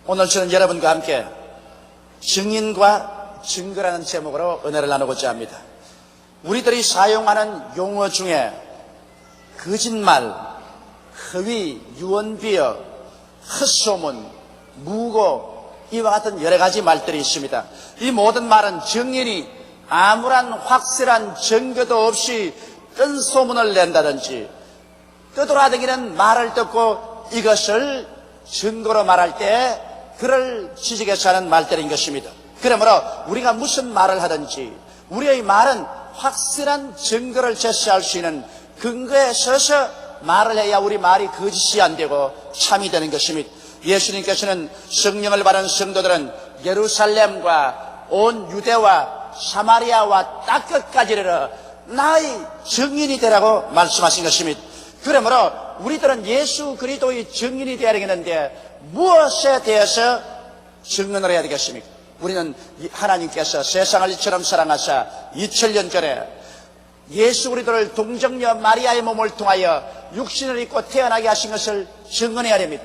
오늘 저는 여러분과 함께 증인과 증거라는 제목으로 은혜를 나누고자 합니다. 우리들이 사용하는 용어 중에 거짓말, 허위, 유언비어, 헛소문, 무고 이와 같은 여러 가지 말들이 있습니다. 이 모든 말은 증인이 아무런 확실한 증거도 없이 뜬 소문을 낸다든지 떠돌아다니는 말을 듣고 이것을 증거로 말할 때 그를 지적해서 하는 말들인 것입니다. 그러므로 우리가 무슨 말을 하든지 우리의 말은 확실한 증거를 제시할 수 있는 근거에 서서 말을 해야 우리 말이 거짓이 안 되고 참이 되는 것입니다. 예수님께서는 성령을 받은 성도들은 예루살렘과 온 유대와 사마리아와 땅끝까지 이르러 나의 증인이 되라고 말씀하신 것입니다. 그러므로 우리들은 예수 그리스도의 증인이 되어야 되겠는데 무엇에 대해서 증언을 해야 되겠습니까? 우리는 하나님께서 세상을 이처럼 사랑하사 2000년 전에 예수 그리스도를 동정녀 마리아의 몸을 통하여 육신을 입고 태어나게 하신 것을 증언해야 됩니다.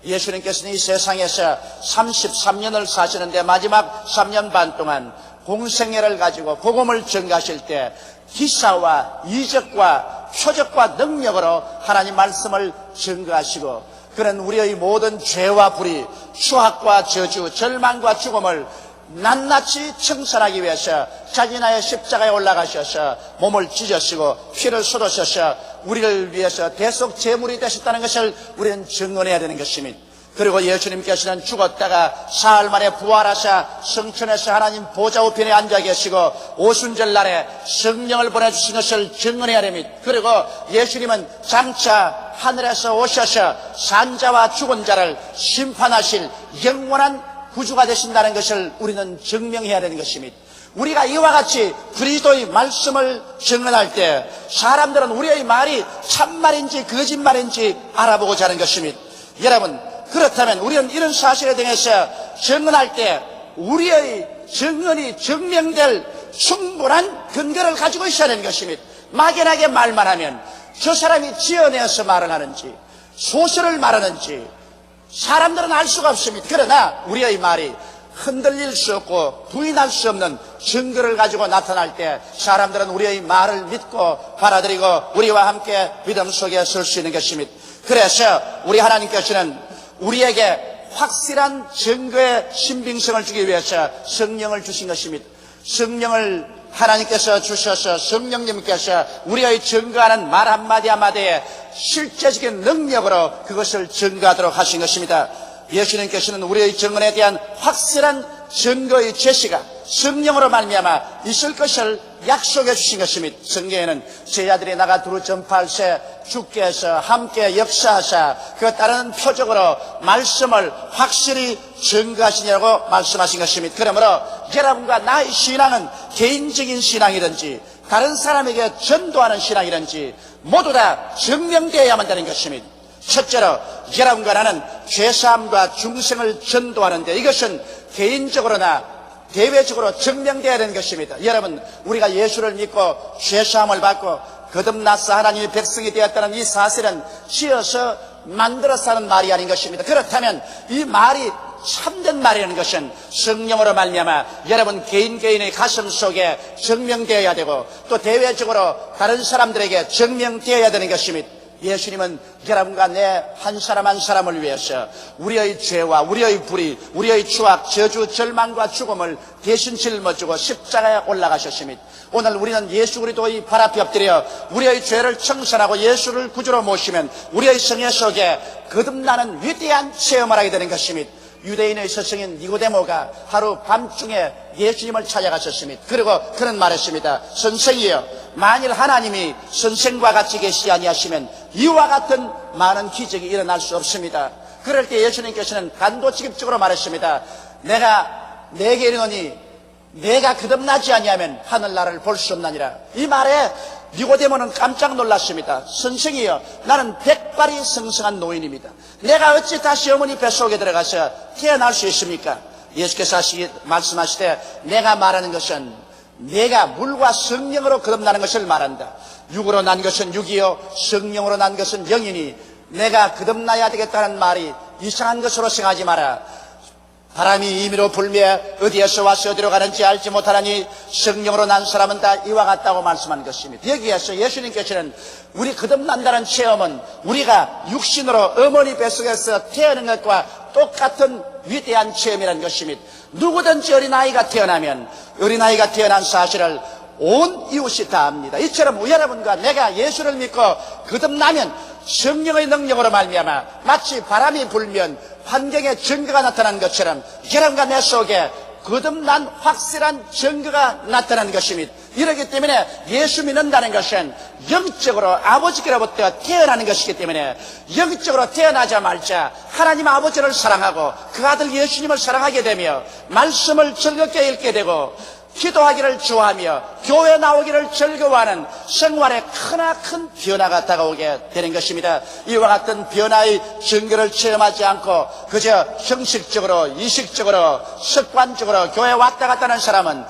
예수님께서는 이 세상에서 33년을 사시는데 마지막 3년 반 동안 공생애를 가지고 복음을 전가하실 때 기사와 이적과 표적과 능력으로 하나님 말씀을 증거하시고 그는 우리의 모든 죄와 불의, 추악과 저주, 절망과 죽음을 낱낱이 청산하기 위해서 자기나의 십자가에 올라가셔서 몸을 찢으시고 피를 쏟으셔서 우리를 위해서 대속 제물이 되셨다는 것을 우리는 증언해야 되는 것입니다. 그리고 예수님께서는 죽었다가 사흘 만에 부활하사 성천에서 하나님 보좌 우편에 앉아 계시고 오순절 날에 성령을 보내주신 것을 증언해야 됩니다. 그리고 예수님은 장차 하늘에서 오셔서 산자와 죽은 자를 심판하실 영원한 구주가 되신다는 것을 우리는 증명해야 되는 것입니다. 우리가 이와 같이 그리스도의 말씀을 증언할 때 사람들은 우리의 말이 참말인지 거짓말인지 알아보고자 하는 것입니다. 여러분, 그렇다면 우리는 이런 사실에 대해서 증언할 때 우리의 증언이 증명될 충분한 근거를 가지고 있어야 하는 것입니다. 막연하게 말만 하면 저 사람이 지어내어서 말을 하는지 소설을 말하는지 사람들은 알 수가 없습니다. 그러나 우리의 말이 흔들릴 수 없고 부인할 수 없는 증거를 가지고 나타날 때 사람들은 우리의 말을 믿고 받아들이고 우리와 함께 믿음 속에 설 수 있는 것입니다. 그래서 우리 하나님께서는 우리에게 확실한 증거의 신빙성을 주기 위해서 성령을 주신 것입니다. 성령을 하나님께서 주셔서 성령님께서 우리의 증거하는 말 한마디 한마디에 실제적인 능력으로 그것을 증거하도록 하신 것입니다. 예수님께서는 우리의 증언에 대한 확실한 증거의 제시가 성령으로 말미암아 있을 것을 약속해 주신 것입니다. 성경에는 제자들이 나가 두루 전파할세 주께서 함께 역사하사 그 따르는 표적으로 말씀을 확실히 증거하시냐고 말씀하신 것입니다. 그러므로 여러분과 나의 신앙은 개인적인 신앙이든지 다른 사람에게 전도하는 신앙이든지 모두 다 증명되어야만 되는 것입니다. 첫째로 여러분과 나는 죄사함과 중생을 전도하는데 이것은 개인적으로나 대외적으로 증명되어야 되는 것입니다. 여러분, 우리가 예수를 믿고 죄사함을 받고 거듭나서 하나님의 백성이 되었다는 이 사실은 지어서 만들어서 하는 말이 아닌 것입니다. 그렇다면 이 말이 참된 말이라는 것은 성령으로 말미암아 여러분 개인의 가슴 속에 증명되어야 되고 또 대외적으로 다른 사람들에게 증명되어야 되는 것입니다. 예수님은 여러분과 내 한 사람 한 사람을 위해서 우리의 죄와 우리의 불의, 우리의 추악, 저주, 절망과 죽음을 대신 짊어지고 십자가에 올라가셨습니다. 오늘 우리는 예수 그리스도의 발 앞에 엎드려 우리의 죄를 청산하고 예수를 구주로 모시면 우리의 성회 속에 거듭나는 위대한 체험을 하게 되는 것입니다. 유대인의 스승인 니고데모가 하루 밤중에 예수님을 찾아가셨습니다. 그리고 그런 말했습니다. 선생이여, 만일 하나님이 선생과 같이 계시지 아니하시면 이와 같은 많은 기적이 일어날 수 없습니다. 그럴 때 예수님께서는 간도직입적으로 말했습니다. 내게 이르노니 내가 거듭나지 아니하면 하늘나라를 볼 수 없나니라. 이 말에 니고데모는 깜짝 놀랐습니다. 선생이여, 나는 백발이 성성한 노인입니다. 내가 어찌 다시 어머니 뱃속에 들어가서 태어날 수 있습니까? 예수께서 말씀하시되 내가 말하는 것은 내가 물과 성령으로 거듭나는 것을 말한다. 육으로 난 것은 육이요 성령으로 난 것은 영이니 내가 거듭나야 되겠다는 말이 이상한 것으로 생각하지 마라. 바람이 임의로 불며 어디에서 와서 어디로 가는지 알지 못하나니 성령으로 난 사람은 다 이와 같다고 말씀한 것입니다. 여기에서 예수님께서는 우리 거듭난다는 체험은 우리가 육신으로 어머니 뱃속에서 태어난 것과 똑같은 위대한 체험이라는 것입니다. 누구든지 어린아이가 태어나면 어린아이가 태어난 사실을 온 이웃이 다 압니다. 이처럼 여러분과 내가 예수를 믿고 거듭나면 성령의 능력으로 말미암아 마치 바람이 불면 환경에 증거가 나타나는 것처럼 여러분과 내 속에 거듭난 확실한 증거가 나타나는 것입니다. 이렇기 때문에 예수 믿는다는 것은 영적으로 아버지께로부터 태어나는 것이기 때문에 영적으로 태어나자마자 하나님 아버지를 사랑하고 그 아들 예수님을 사랑하게 되며 말씀을 즐겁게 읽게 되고 기도하기를 좋아하며 교회 나오기를 즐거워하는 생활에 크나큰 변화가 다가오게 되는 것입니다. 이와 같은 변화의 증거를 체험하지 않고 그저 형식적으로 이식적으로 습관적으로 교회 왔다 갔다 하는 사람은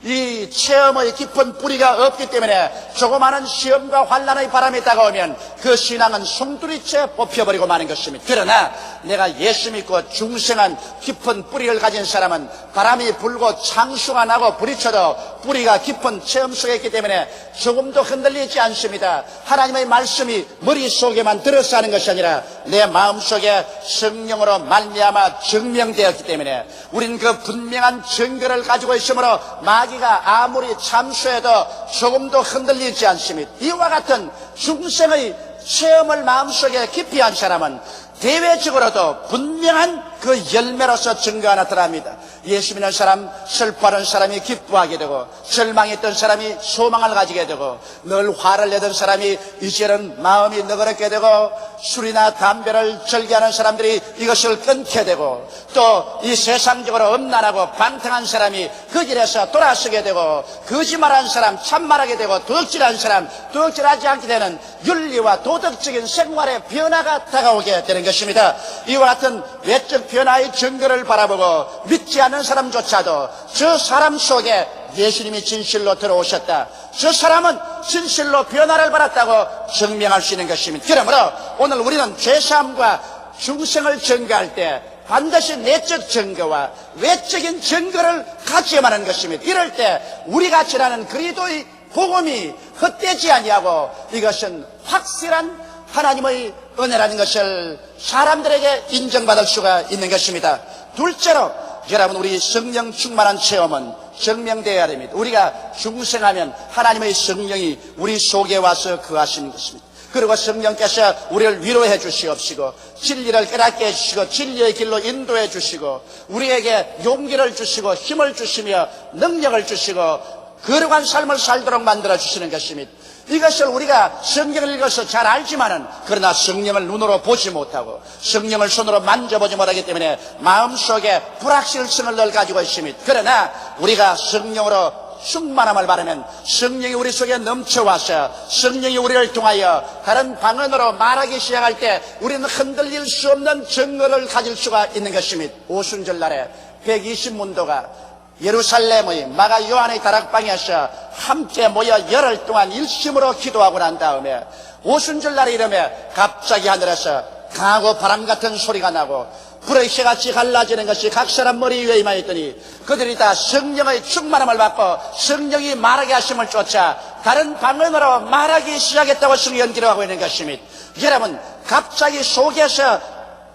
이 체험의 깊은 뿌리가 없기 때문에 조그마한 시험과 환난의 바람이 다가오면 그 신앙은 송두리째 뽑혀버리고 마는 것입니다. 그러나 내가 예수 믿고 중생한 깊은 뿌리를 가진 사람은 바람이 불고 창수가 나고 부딪혀도 뿌리가 깊은 체험 속에 있기 때문에 조금도 흔들리지 않습니다. 하나님의 말씀이 머릿속에만 들어서 하는 것이 아니라 내 마음속에 성령으로 말미암아 증명되었기 때문에 우리는 그 분명한 증거를 가지고 있으므로 마귀가 아무리 참수해도 조금도 흔들리지 않습니다. 이와 같은 중생의 체험을 마음속에 깊이 한 사람은 대외적으로도 분명한 그 열매로서 증거가 나타납니다. 예수 믿는 사람, 슬퍼하는 사람이 기뻐하게 되고 절망했던 사람이 소망을 가지게 되고 늘 화를 내던 사람이 이제는 마음이 너그럽게 되고 술이나 담배를 즐겨하는 사람들이 이것을 끊게 되고 또 이 세상적으로 음란하고 방탕한 사람이 그 길에서 돌아서게 되고 거짓말하는 사람 참말하게 되고 도둑질하는 사람 도둑질하지 않게 되는 윤리와 도덕적인 생활의 변화가 다가오게 되는 것입니다. 이와 같은 외적 변화의 증거를 바라보고 믿지 않는 사람조차도 저 사람 속에 예수님이 진실로 들어오셨다, 저 사람은 진실로 변화를 받았다고 증명할 수 있는 것입니다. 그러므로 오늘 우리는 죄사함과 중생을 증거할 때 반드시 내적 증거와 외적인 증거를 같이만 하는 것입니다. 이럴 때 우리가 전하는 그리스도의 복음이 헛되지 아니하고 이것은 확실한 하나님의 은혜라는 것을 사람들에게 인정받을 수가 있는 것입니다. 둘째로 여러분, 우리 성령 충만한 체험은 증명되어야 됩니다. 우리가 중생하면 하나님의 성령이 우리 속에 와서 거하시는 것입니다. 그리고 성령께서 우리를 위로해 주시옵시고 진리를 깨닫게 해주시고 진리의 길로 인도해 주시고 우리에게 용기를 주시고 힘을 주시며 능력을 주시고 거룩한 삶을 살도록 만들어 주시는 것입니다. 이것을 우리가 성경을 읽어서 잘 알지만은 그러나 성령을 눈으로 보지 못하고 성령을 손으로 만져보지 못하기 때문에 마음속에 불확실성을 늘 가지고 있습니다. 그러나 우리가 성령으로 충만함을 바라면 성령이 우리 속에 넘쳐와서 성령이 우리를 통하여 다른 방언으로 말하기 시작할 때 우리는 흔들릴 수 없는 증거를 가질 수가 있는 것입니다. 오순절날에 120문도가 예루살렘의 마가 요한의 다락방에서 함께 모여 열흘 동안 일심으로 기도하고 난 다음에 오순절날에 이르며 갑자기 하늘에서 강하고 바람 같은 소리가 나고 불의 해같이 갈라지는 것이 각 사람 머리 위에 임하였더니 그들이 다 성령의 충만함을 받고 성령이 말하게 하심을 쫓아 다른 방언으로 말하기 시작했다고 성경은 기록하고 있는 것입니다. 여러분, 갑자기 속에서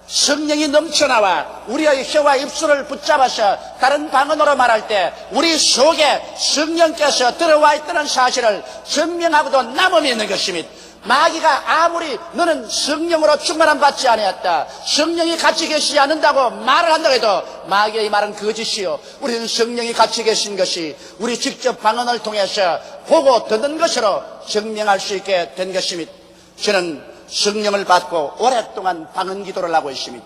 성령이 넘쳐나와 우리의 혀와 입술을 붙잡아서 다른 방언으로 말할 때 우리 속에 성령께서 들어와 있다는 사실을 증명하고도 남음이 있는 것입니다. 마귀가 아무리 너는 성령으로 충만함 받지 아니했다, 성령이 같이 계시지 않는다고 말을 한다고 해도 마귀의 말은 거짓이요, 우리는 성령이 같이 계신 것이 우리 직접 방언을 통해서 보고 듣는 것으로 증명할 수 있게 된 것입니다. 저는 성령을 받고 오랫동안 방언 기도를 하고 있습니다.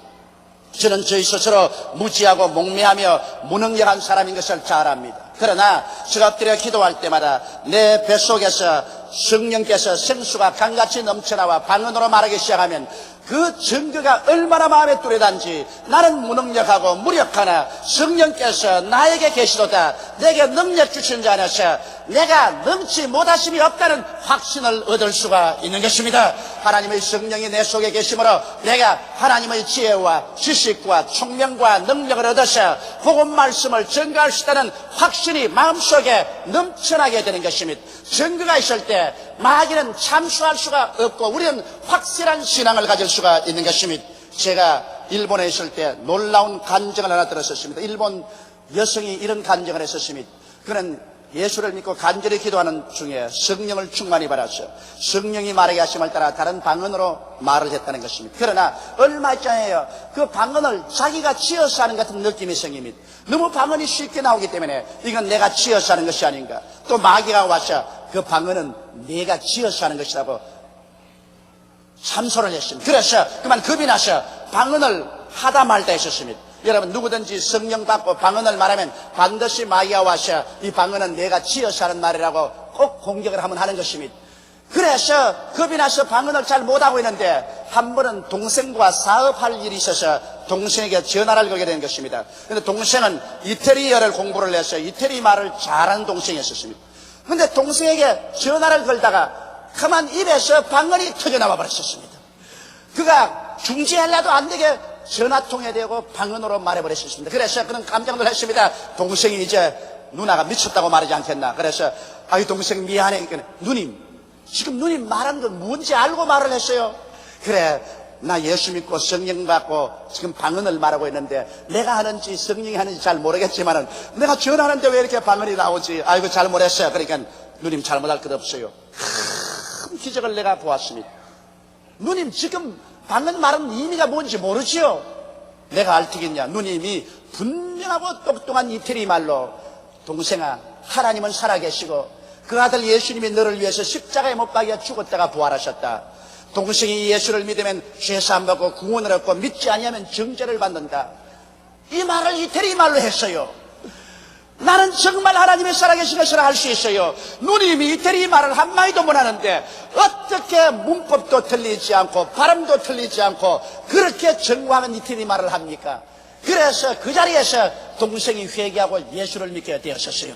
저는 저희 스스로 무지하고 몽매하며 무능력한 사람인 것을 잘 압니다. 그러나 제가 엎드려 기도할 때마다 내 뱃속에서 성령께서 생수가 강같이 넘쳐나와 방언으로 말하기 시작하면 그 증거가 얼마나 마음에 뚜렷한지 나는 무능력하고 무력하나 성령께서 나에게 계시도다. 내게 능력 주신 자 안에서 내가 능치 못하심이 없다는 확신을 얻을 수가 있는 것입니다. 하나님의 성령이 내 속에 계심으로 내가 하나님의 지혜와 지식과 총명과 능력을 얻어서 복음 말씀을 전가할 수 있다는 확신이 마음속에 넘쳐나게 되는 것입니다. 증거가 있을 때 마귀는 참수할 수가 없고 우리는 확실한 신앙을 가질 수가 있는 것입니다. 제가 일본에 있을 때 놀라운 간증을 하나 들었었습니다. 일본 여성이 이런 간증을 했었습니다. 그는 예수를 믿고 간절히 기도하는 중에 성령을 충만히 받았어요. 성령이 말하게 하심을 따라 다른 방언으로 말을 했다는 것입니다. 그러나 얼마 있잖아요. 그 방언을 자기가 지어서 하는 같은 느낌이 생깁니다. 너무 방언이 쉽게 나오기 때문에 이건 내가 지어서 하는 것이 아닌가. 또 마귀가 와서 그 방언은 내가 지어서 하는 것이라고 참소를 했습니다. 그래서 그만 겁이 나서 방언을 하다 말다 했었습니다. 여러분 누구든지 성령 받고 방언을 말하면 반드시 마귀가 와서 이 방언은 내가 지어서 하는 말이라고 꼭 공격을 한번 하는 것입니다. 그래서 겁이 나서 방언을 잘 못하고 있는데 한 번은 동생과 사업할 일이 있어서 동생에게 전화를 걸게 된 것입니다. 그런데 동생은 이태리어를 공부를 해서 이태리 말을 잘하는 동생이었습니다. 그런데 동생에게 전화를 걸다가 그만 입에서 방언이 터져나와 버렸습니다. 그가 중지하려도 안 되게 전화통에 대고 방언으로 말해버렸습니다. 그래서 그는 깜짝 놀랐습니다. 동생이 이제 누나가 미쳤다고 말하지 않겠나. 그래서 아이 동생 미안해. 그러니까 누님 지금 누님 말하는 건 뭔지 알고 말을 했어요. 그래 나 예수 믿고 성령 받고 지금 방언을 말하고 있는데 내가 하는지 성령이 하는지 잘 모르겠지만은 내가 전하는데 왜 이렇게 방언이 나오지. 아이고 잘못했어요. 그러니까 누님 잘못할 것 없어요. 큰 기적을 내가 보았습니다. 누님 지금 방언 말하는 의미가 뭔지 모르지요? 내가 알 테겠냐. 누님이 분명하고 똑똑한 이태리 말로 동생아 하나님은 살아계시고 그 아들 예수님이 너를 위해서 십자가에 못 박여 죽었다가 부활하셨다. 동생이 예수를 믿으면 죄사함 받고 구원을 얻고 믿지 아니하면 정죄를 받는다. 이 말을 이태리 말로 했어요. 나는 정말 하나님의 살아계신 것을 알 수 있어요. 누님이 이태리 말을 한마디도 못하는데 어떻게 문법도 틀리지 않고 발음도 틀리지 않고 그렇게 정확한 이태리 말을 합니까? 그래서 그 자리에서 동생이 회개하고 예수를 믿게 되었었어요.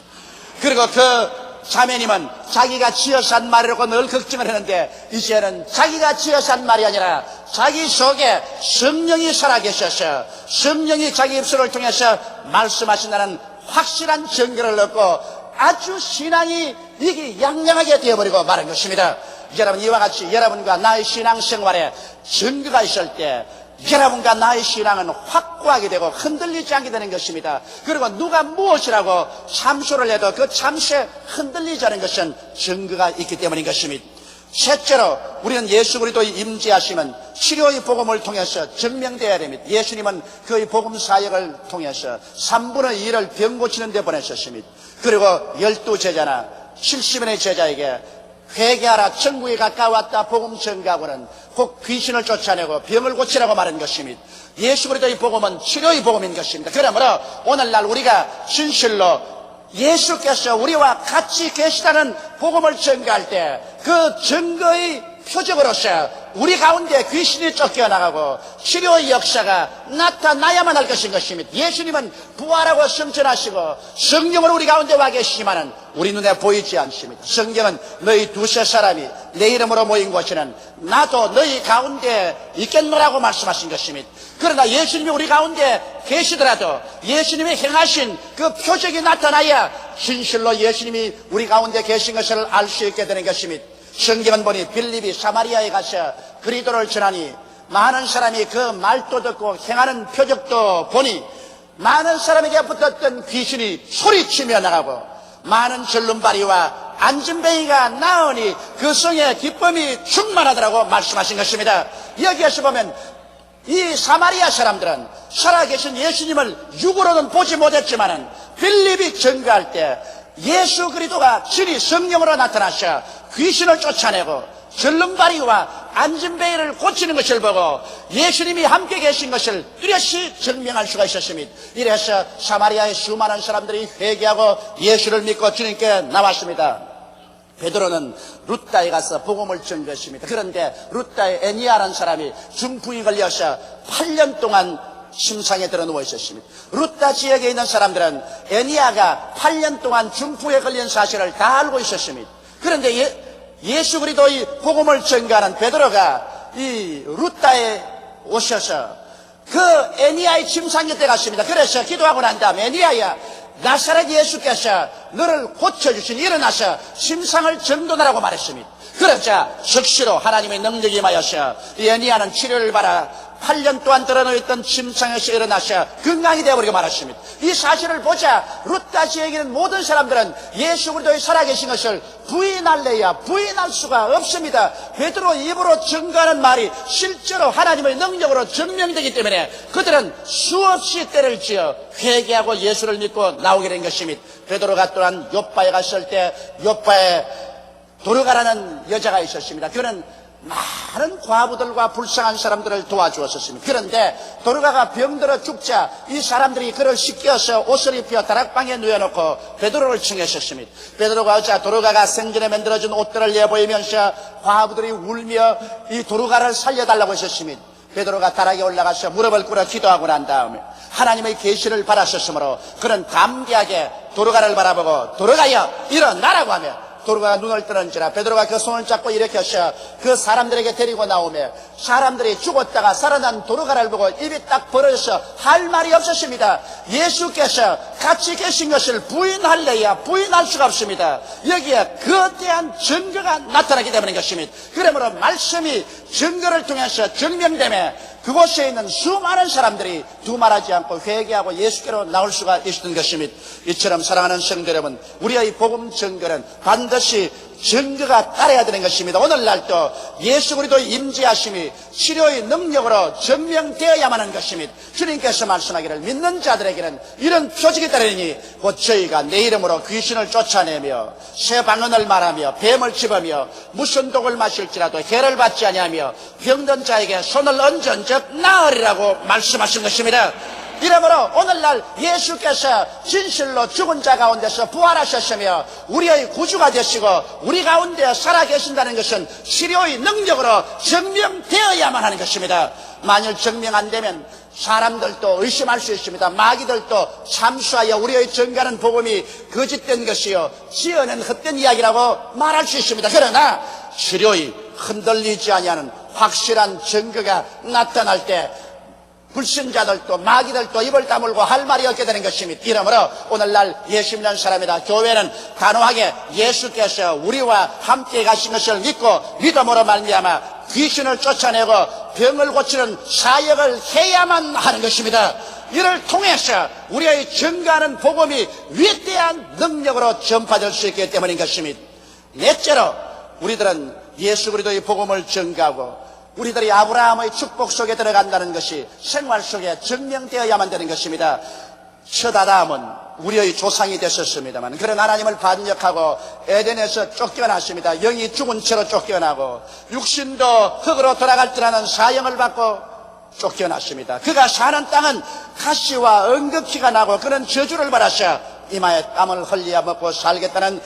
그리고 그 자매님은 자기가 지어서 한 말이라고 늘 걱정을 했는데 이제는 자기가 지어서 한 말이 아니라 자기 속에 성령이 살아계셔서 성령이 자기 입술을 통해서 말씀하신다는 확실한 증거를 얻고 아주 신앙이 이게 양양하게 되어버리고 말한 것입니다. 여러분 이와 같이 여러분과 나의 신앙생활에 증거가 있을 때 여러분과 나의 신앙은 확고하게 되고 흔들리지 않게 되는 것입니다. 그리고 누가 무엇이라고 참소를 해도 그 참소에 흔들리지 않은 것은 증거가 있기 때문인 것입니다. 셋째로 우리는 예수 그리스도의 임재하심은 치료의 복음을 통해서 증명되어야 됩니다. 예수님은 그의 복음 사역을 통해서 3분의 1을 병 고치는 데 보내셨습니다. 그리고 12제자나 70인의 제자에게 회개하라 천국에 가까웠다 복음 전가하고는 곧 귀신을 쫓아내고 병을 고치라고 말한 것입니다. 예수 그리스도의 복음은 치료의 복음인 것입니다. 그러므로 오늘날 우리가 진실로 예수께서 우리와 같이 계시다는 복음을 전가할 때 그 증거의 표적으로서 우리 가운데 귀신이 쫓겨나가고 치료의 역사가 나타나야만 할 것인 것입니다. 예수님은 부활하고 승천하시고 성령으로 우리 가운데 와 계시지만은 우리 눈에 보이지 않습니다. 성경은 너희 두세 사람이 내 이름으로 모인 곳에는 나도 너희 가운데 있겠노라고 말씀하신 것입니다. 그러나 예수님이 우리 가운데 계시더라도 예수님이 행하신 그 표적이 나타나야 진실로 예수님이 우리 가운데 계신 것을 알 수 있게 되는 것입니다. 성경은 보니 빌립이 사마리아에 가서 그리스도를 전하니 많은 사람이 그 말도 듣고 행하는 표적도 보니 많은 사람에게 붙었던 귀신이 소리치며 나가고 많은 절름발이와 안진뱅이가 나으니 그 성에 기쁨이 충만하더라고 말씀하신 것입니다. 여기에서 보면 이 사마리아 사람들은 살아계신 예수님을 육으로는 보지 못했지만은 빌립이 증거할 때 예수 그리스도가 진히 성령으로 나타나셔 귀신을 쫓아내고 절름발이와 안진뱅이를 고치는 것을 보고 예수님이 함께 계신 것을 뚜렷이 증명할 수가 있었습니다. 이래서 사마리아의 수많은 사람들이 회개하고 예수를 믿고 주님께 나왔습니다. 베드로는 루다에 가서 복음을 전 것입니다. 그런데 루다의 애니아라는 사람이 중풍이 걸려서 8년 동안 심상에 들어 누워 있었습니다. 루다 지역에 있는 사람들은 애니아가 8년 동안 중풍에 걸린 사실을 다 알고 있었습니다. 그런데 예수 그리스도의 복음을 전가하는 베드로가 이 루다에 오셔서 그 애니아의 침상 곁에 갔습니다. 그래서 기도하고 난 다음에 애니아야, 나사렛 예수께서 너를 고쳐주시니 일어나서 심상을 정돈하라고 말했습니다. 그러자 즉시로 하나님의 능력이 임하여서 이 애니아는 치료를 받아 8년 동안 드러누워있던 침상에서 일어나서 건강이 되어버리고 말았습니다. 이 사실을 보자 루다 지역에 있는 모든 사람들은 예수 그리스도의 살아계신 것을 부인할래야 부인할 수가 없습니다. 베드로 입으로 증거하는 말이 실제로 하나님의 능력으로 증명되기 때문에 그들은 수없이 때를 지어 회개하고 예수를 믿고 나오게 된 것입니다. 베드로가 또한 요파에 갔을 때 요파에 도르가라는 여자가 있었습니다. 그는 많은 과부들과 불쌍한 사람들을 도와주었습니다. 그런데 도르가가 병들어 죽자 이 사람들이 그를 씻겨서 옷을 입혀 다락방에 누워놓고 베드로를 청했었습니다. 베드로가 어자 도르가가 생전에 만들어준 옷들을 내보이면서 과부들이 울며 이 도르가를 살려달라고 했었습니다. 베드로가 다락에 올라가서 무릎을 꿇어 기도하고 난 다음에 하나님의 계시를 받았었으므로 그는 담대하게 도르가를 바라보고 도르가여 일어나라고 하며 도르가가 눈을 뜨는지라 베드로가 그 손을 잡고 일으켜서 그 사람들에게 데리고 나오며 사람들이 죽었다가 살아난 도르가를 보고 입이 딱 벌어져서 할 말이 없었습니다. 예수께서 같이 계신 것을 부인할래야 부인할 수가 없습니다. 여기에 거대한 증거가 나타나기 때문인 것입니다. 그러므로 말씀이 증거를 통해서 증명되며 그곳에 있는 수많은 사람들이 두말하지 않고 회개하고 예수께로 나올 수가 있었던 것입니다. 이처럼 사랑하는 성도 여러분, 우리의 복음 증거는 반드시 증거가 따라야 되는 것입니다. 오늘날도 예수 그리스도의 임재하심이 치료의 능력으로 증명되어야만 하는 것입니다. 주님께서 말씀하기를 믿는 자들에게는 이런 표적이 따르니 곧 저희가 내 이름으로 귀신을 쫓아내며 새 방언을 말하며 뱀을 집으며 무슨 독을 마실지라도 해를 받지 아니하며 병든 자에게 손을 얹은즉 나으리라고 말씀하신 것입니다. 이러므로 오늘날 예수께서 진실로 죽은 자 가운데서 부활하셨으며 우리의 구주가 되시고 우리 가운데 살아계신다는 것은 치료의 능력으로 증명되어야만 하는 것입니다. 만일 증명 안 되면 사람들도 의심할 수 있습니다. 마귀들도 참수하여 우리의 증거하는 복음이 거짓된 것이요 지어낸 헛된 이야기라고 말할 수 있습니다. 그러나 치료의 흔들리지 아니하는 확실한 증거가 나타날 때 불신자들도 마귀들도 입을 다물고 할 말이 없게 되는 것입니다. 이러므로 오늘날 예수 믿는 사람이다. 교회는 단호하게 예수께서 우리와 함께 가신 것을 믿고 믿음으로 말미암아 귀신을 쫓아내고 병을 고치는 사역을 해야만 하는 것입니다. 이를 통해서 우리의 증거하는 복음이 위대한 능력으로 전파될 수 있기 때문인 것입니다. 넷째로 우리들은 예수 그리스도의 복음을 증거하고 우리들이 아브라함의 축복 속에 들어간다는 것이 생활 속에 증명되어야만 되는 것입니다. 첫 아담은 우리의 조상이 됐었습니다만 그런 하나님을 반역하고 에덴에서 쫓겨났습니다. 영이 죽은 채로 쫓겨나고 육신도 흙으로 돌아갈 줄 아는 사형을 받고 쫓겨났습니다. 그가 사는 땅은 가시와 응급기가 나고 그는 저주를 받았어 이마에 땀을 흘려 먹고 살겠다는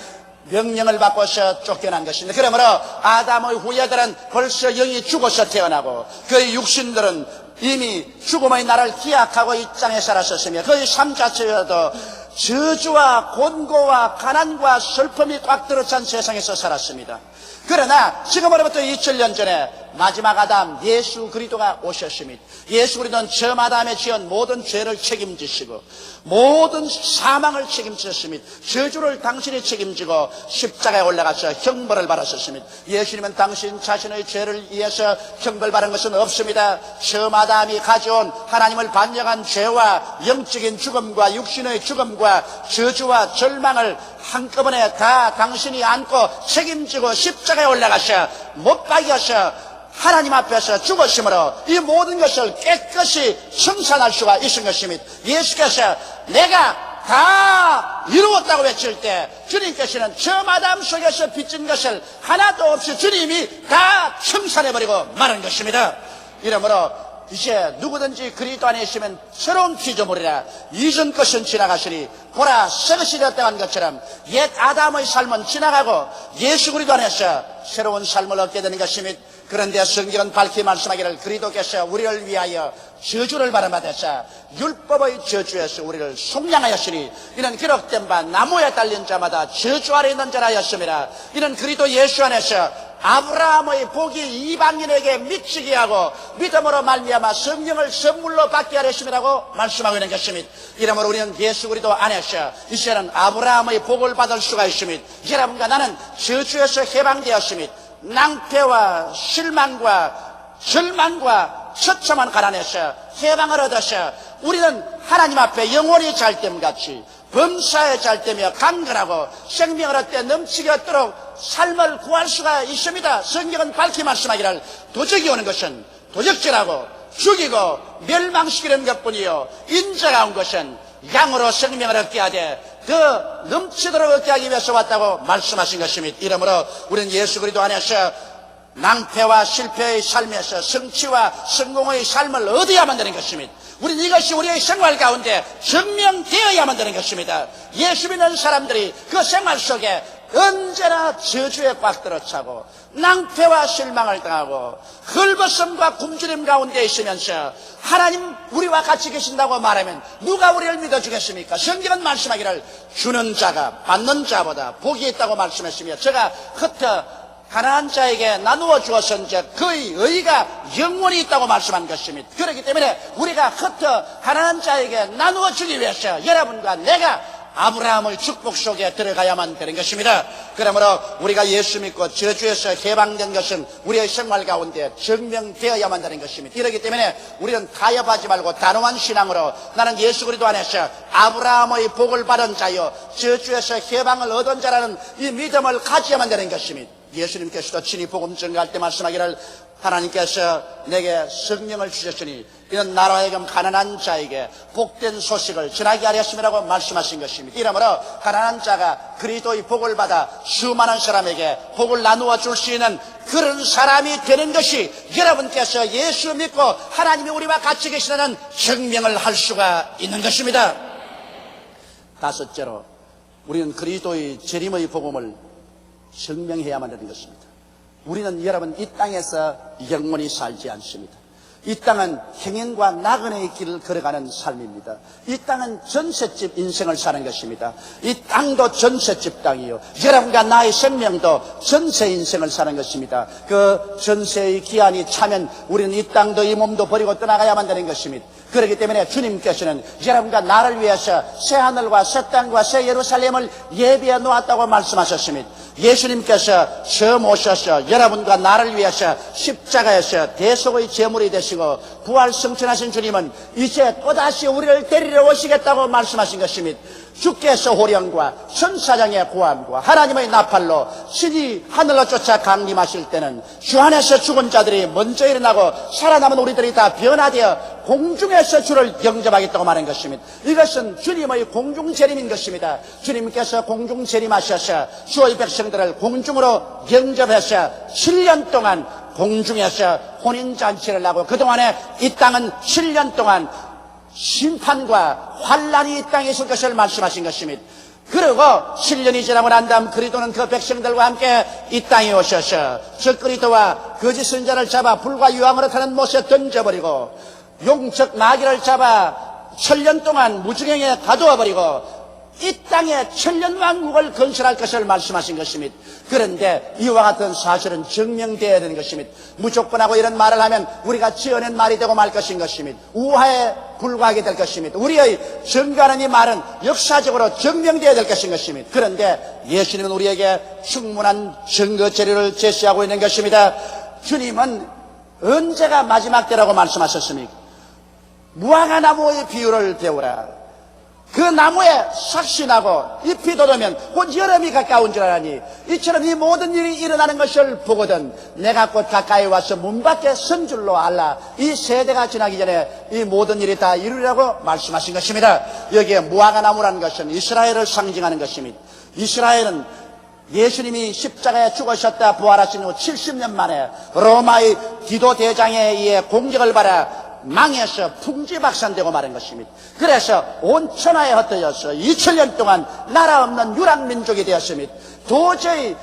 명령을 받고서 쫓겨난 것입니다. 그러므로 아담의 후예들은 벌써 영이 죽어서 태어나고 그의 육신들은 이미 죽음의 날을 기약하고 이 땅에 살았었으며 그의 삶 자체여도 저주와 곤고와 가난과 슬픔이 꽉 들어찬 세상에서 살았습니다. 그러나 지금으로부터 2000년 전에 마지막 아담 예수 그리스도가 오셨습니다. 예수 그리스도는 처음 아담에 지은 모든 죄를 책임지시고 모든 사망을 책임지셨습니다. 저주를 당신이 책임지고 십자가에 올라가서 형벌을 받았었습니다. 예수님은 당신 자신의 죄를 위해서 형벌받은 것은 없습니다. 처음 아담이 가져온 하나님을 반역한 죄와 영적인 죽음과 육신의 죽음과 저주와 절망을 한꺼번에 다 당신이 안고 책임지고 십자가에 올라가서 못 박여서 하나님 앞에서 죽으심으로 이 모든 것을 깨끗이 청산할 수가 있은 것입니다. 예수께서 내가 다 이루었다고 외칠 때 주님께서는 처음 아담 속에서 빚진 것을 하나도 없이 주님이 다 청산해버리고 마는 것입니다. 이러므로 이제 누구든지 그리스도 안에 있으면 새로운 피조물이라. 이전 것은 지나가시니 보라 새것이 되었다 한 것처럼 옛 아담의 삶은 지나가고 예수 그리스도 안에서 새로운 삶을 얻게 되는 것입니다. 그런데 성경은 밝히 말씀하기를 그리스도께서 우리를 위하여 저주를 받아서 율법의 저주에서 우리를 속량하였으니 이는 기록된 바 나무에 달린 자마다 저주 아래 있는 자라 하였습니다. 이는 그리스도 예수 안에서 아브라함의 복이 이방인에게 미치게 하고 믿음으로 말미암아 성령을 선물로 받게 하였음이라고 말씀하고 있는 것입니다. 이러므로 우리는 예수 그리스도 안에서 이제는 아브라함의 복을 받을 수가 있습니다. 여러분과 나는 저주에서 해방되었습니다. 낭패와 실망과 절망과 처참한 가난에서 해방을 얻어서 우리는 하나님 앞에 영원히 잘됨같이 범사에 잘되며 강건하고 생명을 얻되 넘치게 얻도록 삶을 구할 수가 있습니다. 성경은 밝히 말씀하기를 도적이 오는 것은 도적질하고 죽이고 멸망시키는 것뿐이요 인자가 온 것은 양으로 생명을 얻게 하되 더 넘치도록 얻게 하기 위해서 왔다고 말씀하신 것입니다. 이러므로 우리는 예수 그리스도 안에서 낭패와 실패의 삶에서 성취와 성공의 삶을 얻어야만 되는 것입니다. 우리는 이것이 우리의 생활 가운데 증명되어야만 되는 것입니다. 예수 믿는 사람들이 그 생활 속에 언제나 저주에 꽉 들어차고 낭패와 실망을 당하고 헐벗음과 굶주림 가운데 있으면서 하나님 우리와 같이 계신다고 말하면 누가 우리를 믿어주겠습니까? 성경은 말씀하기를 주는 자가 받는 자보다 복이 있다고 말씀했으며 제가 흩어 가난한 자에게 나누어 주었은즉 그의 의가 영원히 있다고 말씀한 것입니다. 그렇기 때문에 우리가 흩어 가난한 자에게 나누어 주기 위해서 여러분과 내가 아브라함의 축복 속에 들어가야만 되는 것입니다. 그러므로 우리가 예수 믿고 저주에서 해방된 것은 우리의 생활 가운데 증명되어야만 되는 것입니다. 이렇기 때문에 우리는 타협하지 말고 단호한 신앙으로 나는 예수 그리스도 안에서 아브라함의 복을 받은 자요 저주에서 해방을 얻은 자라는 이 믿음을 가져야만 되는 것입니다. 예수님께서도 친히 복음 전가할 때 말씀하기를 하나님께서 내게 성령을 주셨으니 이는 나로 하여금 가난한 자에게 복된 소식을 전하게 하렸음이라고 말씀하신 것입니다. 이러므로 가난한 자가 그리스도의 복을 받아 수많은 사람에게 복을 나누어 줄 수 있는 그런 사람이 되는 것이 여러분께서 예수 믿고 하나님이 우리와 같이 계시다는 증명을 할 수가 있는 것입니다. 다섯째로 우리는 그리스도의 재림의 복음을 증명해야만 되는 것입니다. 우리는 여러분 이 땅에서 영원히 살지 않습니다. 이 땅은 행행과 나그네의 길을 걸어가는 삶입니다. 이 땅은 전셋집 인생을 사는 것입니다. 이 땅도 전셋집 땅이요 여러분과 나의 생명도 전세 인생을 사는 것입니다. 그 전세의 기한이 차면 우리는 이 땅도 이 몸도 버리고 떠나가야만 되는 것입니다. 그렇기 때문에 주님께서는 여러분과 나를 위해서 새 하늘과 새 땅과 새 예루살렘을 예비해 놓았다고 말씀하셨습니다. 예수님께서 처음 오셔서 여러분과 나를 위해서 십자가에서 대속의 제물이 되시고 부활 승천하신 주님은 이제 또다시 우리를 데리러 오시겠다고 말씀하신 것입니다. 주께서 호령과 천사장의 고함과 하나님의 나팔로 신이 하늘로 쫓아 강림하실 때는 주 안에서 죽은 자들이 먼저 일어나고 살아남은 우리들이 다 변화되어 공중에서 주를 영접하겠다고 말한 것입니다. 이것은 주님의 공중 재림인 것입니다. 주님께서 공중 재림하셔서 주의 백성들을 공중으로 영접해서 7년 동안 공중에서 혼인잔치를 하고 그동안에 이 땅은 7년 동안 심판과 환란이 이 땅에 있을 것을 말씀하신 것입니다. 그리고 7년이 지나고 난 다음 그리스도는 그 백성들과 함께 이 땅에 오셔서 저 그리스도와 거짓 선자를 잡아 불과 유황으로 타는 못에 던져버리고 용적 마귀를 잡아 7년 동안 무지경에 가두어버리고 이 땅에 천년왕국을 건설할 것을 말씀하신 것입니다. 그런데 이와 같은 사실은 증명되어야 되는 것입니다. 무조건하고 이런 말을 하면 우리가 지어낸 말이 되고 말 것인 것입니다. 우화에 불과하게 될 것입니다. 우리의 증거하는 이 말은 역사적으로 증명되어야 될 것인 것입니다. 그런데 예수님은 우리에게 충분한 증거 재료를 제시하고 있는 것입니다. 주님은 언제가 마지막 때라고 말씀하셨습니까? 무화과 나무의 비유를 배우라. 그 나무에 삭신하고 잎이 돋으면 곧 여름이 가까운 줄 알아니 이처럼 이 모든 일이 일어나는 것을 보거든 내가 곧 가까이 와서 문 밖에 선 줄로 알라. 이 세대가 지나기 전에 이 모든 일이 다 이루리라고 말씀하신 것입니다. 여기에 무화과 나무라는 것은 이스라엘을 상징하는 것입니다. 이스라엘은 예수님이 십자가에 죽으셨다 부활하신 후 70년 만에 로마의 디도 대장에 의해 공격을 받아 망해서 풍지박산되고 마는 것입니다. 그래서 온 천하에 흩어져서 2000년 동안 나라 없는 유랑민족이 되었습니다. 도저히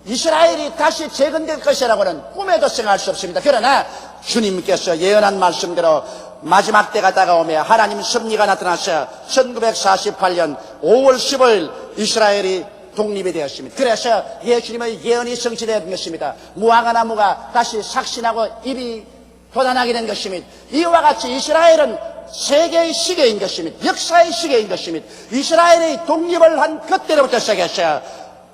이스라엘이 다시 재건될 것이라고는 꿈에도 생각할 수 없습니다. 그러나 주님께서 예언한 말씀대로 마지막 때가 다가오며 하나님 섭리가 나타나서 1948년 5월 15일 이스라엘이 독립이 되었습니다. 그래서 예수님의 예언이 성취된 것입니다. 무화과 나무가 다시 삭신하고 잎이 돋아나게 된 것입니다. 이와 같이 이스라엘은 세계의 시계인 것입니다. 역사의 시계인 것입니다. 이스라엘의 독립을 한 그때로부터 시작해서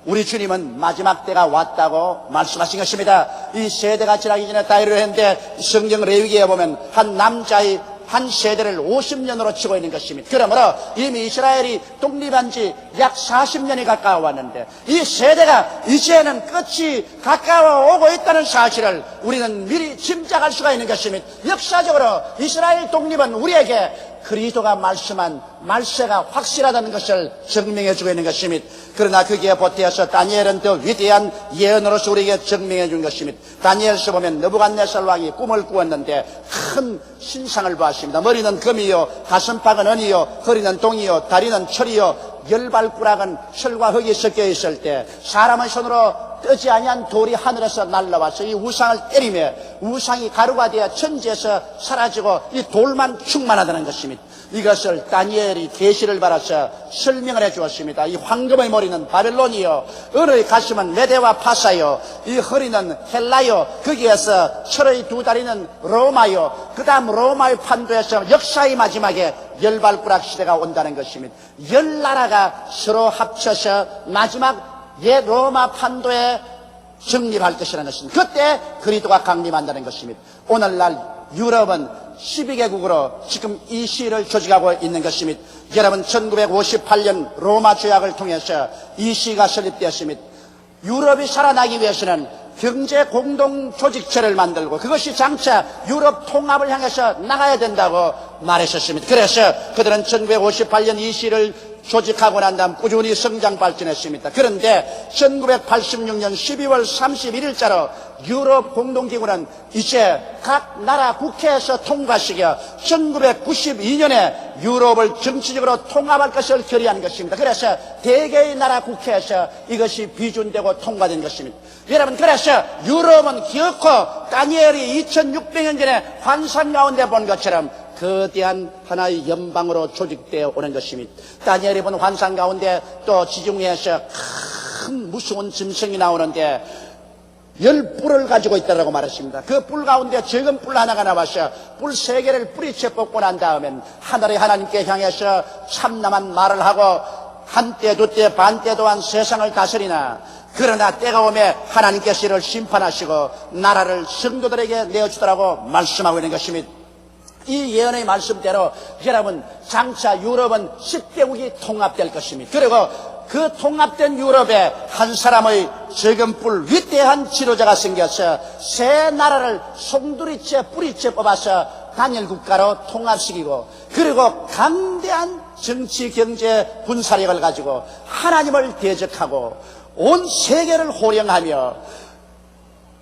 우리 주님은 마지막 때가 왔다고 말씀하신 것입니다. 이 세대가 지나기 전에 다이를 했는데 성경 레위기에 보면 한 남자의 한 세대를 50년으로 치고 있는 것입니다. 그러므로 이미 이스라엘이 독립한 지 약 40년이 가까워 왔는데 이 세대가 이제는 끝이 가까워 오고 있다는 사실을 우리는 미리 짐작할 수가 있는 것입니다. 역사적으로 이스라엘 독립은 우리에게 그리스도가 말씀한 말세가 확실하다는 것을 증명해 주고 있는 것입니다. 그러나 거기에 보태어서 다니엘은 더 위대한 예언으로서 우리에게 증명해 준 것입니다. 다니엘서 보면 느부갓네살 왕이 꿈을 꾸었는데 큰 신상을 보았습니다. 머리는 금이요, 가슴팍은 은이요, 허리는 동이요, 다리는 철이요, 열발꾸락은 철과 흙이 섞여 있을 때 사람의 손으로 뜨지 아니한 돌이 하늘에서 날라와서 이 우상을 때리며 우상이 가루가 되어 천지에서 사라지고 이 돌만 충만하다는 것입니다. 이것을 다니엘이 계시를 받아서 설명을 해 주었습니다. 이 황금의 머리는 바벨론이요, 은의 가슴은 메대와 파사요, 이 허리는 헬라요, 거기에서 철의 두 다리는 로마요, 그 다음 로마의 판도에서 역사의 마지막에 열발꾸락 시대가 온다는 것입니다. 열 나라가 서로 합쳐서 마지막 옛 로마 판도에 정립할 것이라는 것입니다. 그때 그리스도가 강림한다는 것입니다. 오늘날 유럽은 12개국으로 지금 이 시를 조직하고 있는 것입니다. 여러분 1958년 로마 조약을 통해서 이 시가 설립되었습니다. 유럽이 살아나기 위해서는 경제 공동 조직체를 만들고 그것이 장차 유럽 통합을 향해서 나가야 된다고 말했었습니다. 그래서 그들은 1958년 이 시를 조직하고 난 다음 꾸준히 성장 발전했습니다. 그런데 1986년 12월 31일자로 유럽 공동기구는 이제 각 나라 국회에서 통과시켜 1992년에 유럽을 정치적으로 통합할 것을 결의한 것입니다. 그래서 대개의 나라 국회에서 이것이 비준되고 통과된 것입니다. 여러분, 그래서 유럽은 기어코 다니엘이 2600년 전에 환상 가운데 본 것처럼 거대한 하나의 연방으로 조직되어 오는 것입니다. 다니엘이 본 환상 가운데 또 지중 위에서 큰 무서운 짐승이 나오는데 10뿔을 가지고 있다고 말했습니다. 그 뿔 가운데 적은 뿔 하나가 나와서 뿔 3개를 뿌리채 뽑고 난 다음엔 하늘의 하나님께 향해서 참남한 말을 하고 한때 두때 반때 또한 세상을 다스리나 그러나 때가 오매 하나님께서 이를 심판하시고 나라를 성도들에게 내어주더라고 말씀하고 있는 것입니다. 이 예언의 말씀대로 여러분 장차 유럽은 10개국이 통합될 것입니다. 그리고 그 통합된 유럽에 한 사람의 적은 뿔 위대한 지도자가 생겨서 새 나라를 송두리째 뿌리째 뽑아서 단일 국가로 통합시키고 그리고 강대한 정치 경제 군사력을 가지고 하나님을 대적하고 온 세계를 호령하며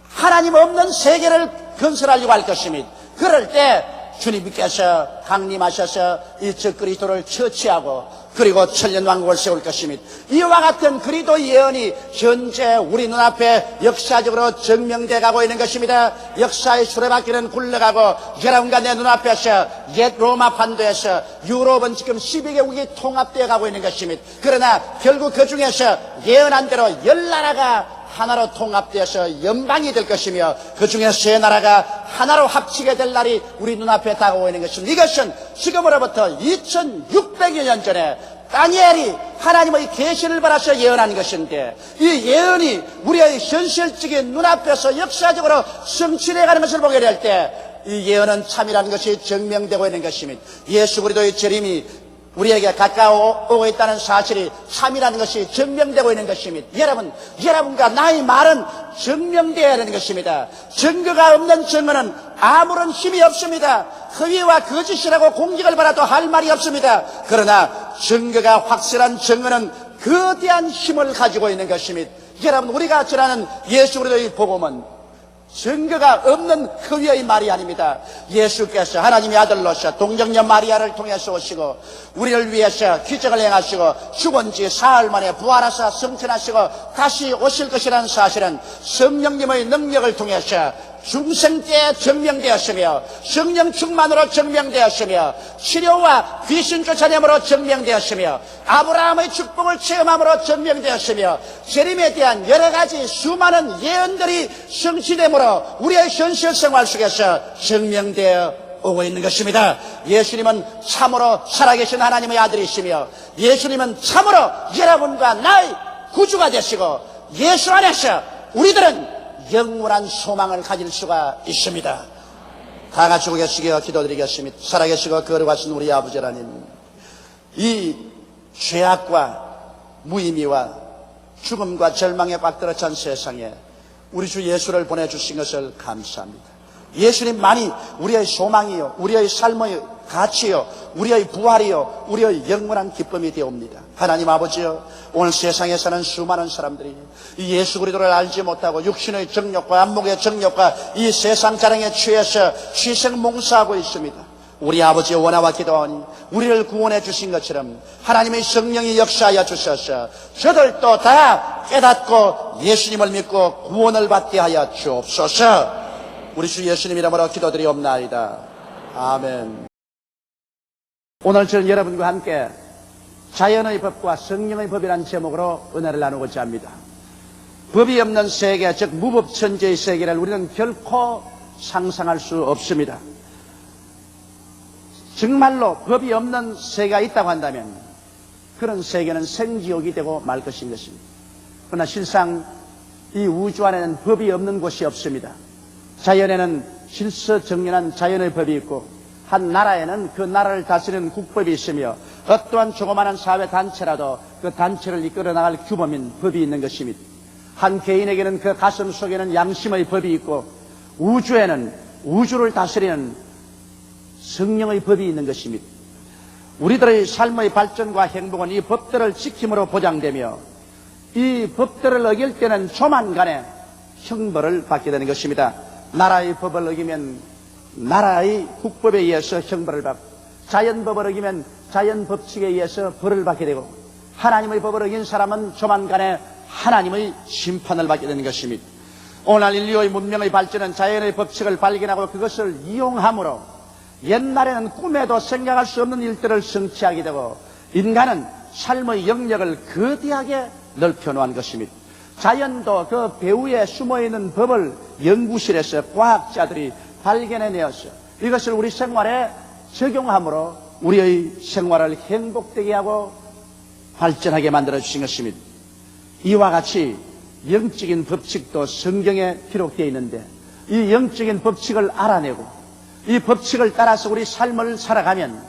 하나님 없는 세계를 건설하려고 할 것입니다. 그럴 때 주님께서 강림하셔서 이 적그리스도를 처치하고 그리고 천년왕국을 세울 것입니다. 이와 같은 그리스도 예언이 현재 우리 눈앞에 역사적으로 증명돼 가고 있는 것입니다. 역사의 수레바퀴는 굴러가고 여러분과 내 눈앞에서 옛 로마 판도에서 유럽은 지금 12개국이 통합되어 가고 있는 것입니다. 그러나 결국 그 중에서 예언한 대로 10나라가 하나로 통합되어서 연방이 될 것이며 그 중에 세 나라가 하나로 합치게 될 날이 우리 눈앞에 다가오고 있는 것입니다. 이것은 지금으로부터 2600여 년 전에 다니엘이 하나님의 계시를 받아서 예언한 것인데 이 예언이 우리의 현실적인 눈앞에서 역사적으로 성취되어가는 것을 보게 될 때 이 예언은 참이라는 것이 증명되고 있는 것입니다. 예수 그리스도의 재림이 우리에게 가까워 오고 있다는 사실이 참이라는 것이 증명되고 있는 것입니다. 여러분과 나의 말은 증명되어야 하는 것입니다. 증거가 없는 증거는 아무런 힘이 없습니다. 허위와 거짓이라고 공격을 받아도 할 말이 없습니다. 그러나 증거가 확실한 증거는 거대한 힘을 가지고 있는 것입니다. 여러분, 우리가 전하는 예수 그리스도의 복음은 증거가 없는 허위의 말이 아닙니다. 예수께서 하나님의 아들로서 동정녀 마리아를 통해서 오시고 우리를 위해서 기적을 행하시고 죽은 지 사흘 만에 부활하사 승천하시고 다시 오실 것이라는 사실은 성령님의 능력을 통해서 중생 때 증명되었으며 성령 충만으로 증명되었으며 치료와 귀신 쫓아냄으로 증명되었으며 아브라함의 축복을 체험함으로 증명되었으며 재림에 대한 여러 가지 수많은 예언들이 성취됨으로 우리의 현실 생활 속에서 증명되어 오고 있는 것입니다. 예수님은 참으로 살아계신 하나님의 아들이시며 예수님은 참으로 여러분과 나의 구주가 되시고 예수 안에서 우리들은 영원한 소망을 가질 수가 있습니다. 다 같이 고개숙여 기도드리겠습니다. 살아계시고 거룩하신 우리 아버지 하나님, 이 죄악과 무의미와 죽음과 절망에 꽉들어 찬 세상에 우리 주 예수를 보내주신 것을 감사합니다. 예수님만이 우리의 소망이요, 우리의 삶의 가치요, 우리의 부활이요, 우리의 영원한 기쁨이 되옵니다. 하나님 아버지요, 오늘 세상에 사는 수많은 사람들이 이 예수 그리스도를 알지 못하고 육신의 정욕과 안목의 정욕과 이 세상 자랑에 취해서 취생몽사하고 있습니다. 우리 아버지의 원하와 기도하니 우리를 구원해 주신 것처럼 하나님의 성령이 역사하여 주셔서 저들도 다 깨닫고 예수님을 믿고 구원을 받게 하여 주옵소서. 우리 주 예수님 이름으로 기도드리옵나이다. 아멘. 오늘 저는 여러분과 함께 자연의 법과 성령의 법이라는 제목으로 은혜를 나누고자 합니다. 법이 없는 세계, 즉 무법천지의 세계를 우리는 결코 상상할 수 없습니다. 정말로 법이 없는 세계가 있다고 한다면 그런 세계는 생지옥이 되고 말 것인 것입니다. 그러나 실상 이 우주 안에는 법이 없는 곳이 없습니다. 자연에는 질서정연한 자연의 법이 있고 한 나라에는 그 나라를 다스리는 국법이 있으며 어떠한 조그마한 사회단체라도 그 단체를 이끌어 나갈 규범인 법이 있는 것입니다. 한 개인에게는 그 가슴 속에는 양심의 법이 있고 우주에는 우주를 다스리는 성령의 법이 있는 것입니다. 우리들의 삶의 발전과 행복은 이 법들을 지킴으로 보장되며 이 법들을 어길 때는 조만간에 형벌을 받게 되는 것입니다. 나라의 법을 어기면 나라의 국법에 의해서 형벌을 받고 자연법을 어기면 자연법칙에 의해서 벌을 받게 되고 하나님의 법을 어긴 사람은 조만간에 하나님의 심판을 받게 되는 것입니다. 오늘 인류의 문명의 발전은 자연의 법칙을 발견하고 그것을 이용함으로 옛날에는 꿈에도 생각할 수 없는 일들을 성취하게 되고 인간은 삶의 영역을 거대하게 넓혀놓은 것입니다. 자연도 그 배후에 숨어있는 법을 연구실에서 과학자들이 발견해내었어요. 이것을 우리 생활에 적용함으로 우리의 생활을 행복되게 하고 발전하게 만들어주신 것입니다. 이와 같이 영적인 법칙도 성경에 기록되어 있는데 이 영적인 법칙을 알아내고 이 법칙을 따라서 우리 삶을 살아가면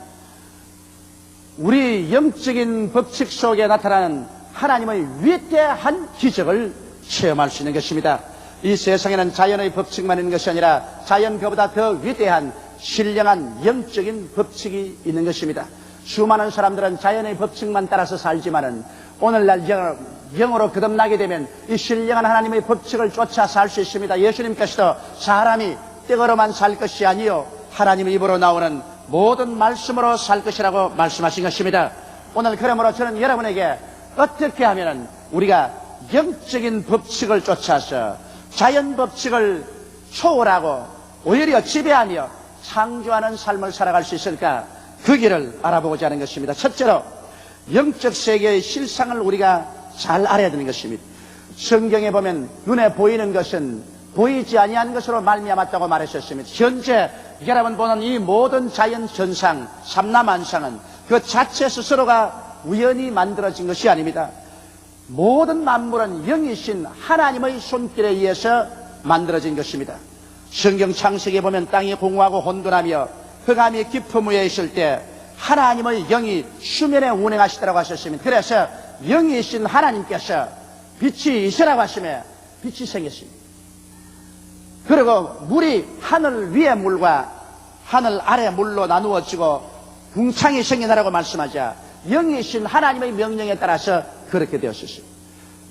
우리 영적인 법칙 속에 나타나는 하나님의 위대한 기적을 체험할 수 있는 것입니다. 이 세상에는 자연의 법칙만 있는 것이 아니라 자연 그보다 더 위대한 신령한 영적인 법칙이 있는 것입니다. 수많은 사람들은 자연의 법칙만 따라서 살지만은 오늘날 영으로 거듭나게 되면 이 신령한 하나님의 법칙을 쫓아 살 수 있습니다. 예수님께서도 사람이 떡으로만 살 것이 아니요 하나님의 입으로 나오는 모든 말씀으로 살 것이라고 말씀하신 것입니다. 오늘 그러므로 저는 여러분에게 어떻게 하면 우리가 영적인 법칙을 쫓아서 자연 법칙을 초월하고 오히려 지배하며 창조하는 삶을 살아갈 수 있을까? 그 길을 알아보고자 하는 것입니다. 첫째로 영적 세계의 실상을 우리가 잘 알아야 되는 것입니다. 성경에 보면 눈에 보이는 것은 보이지 아니한 것으로 말미암았다고 말하셨습니다. 현재 여러분 보는 이 모든 자연 현상, 삼라만상은 그 자체 스스로가 우연히 만들어진 것이 아닙니다. 모든 만물은 영이신 하나님의 손길에 의해서 만들어진 것입니다. 성경 창세기에 보면 땅이 공허하고 혼돈하며 흑암이 깊음 위에 있을 때 하나님의 영이 수면에 운행하시더라고 하셨습니다. 그래서 영이신 하나님께서 빛이 있으라고 하시며 빛이 생겼습니다. 그리고 물이 하늘 위의 물과 하늘 아래 물로 나누어지고 궁창이 생겨나라고 말씀하자 영이신 하나님의 명령에 따라서 그렇게 되었습니다.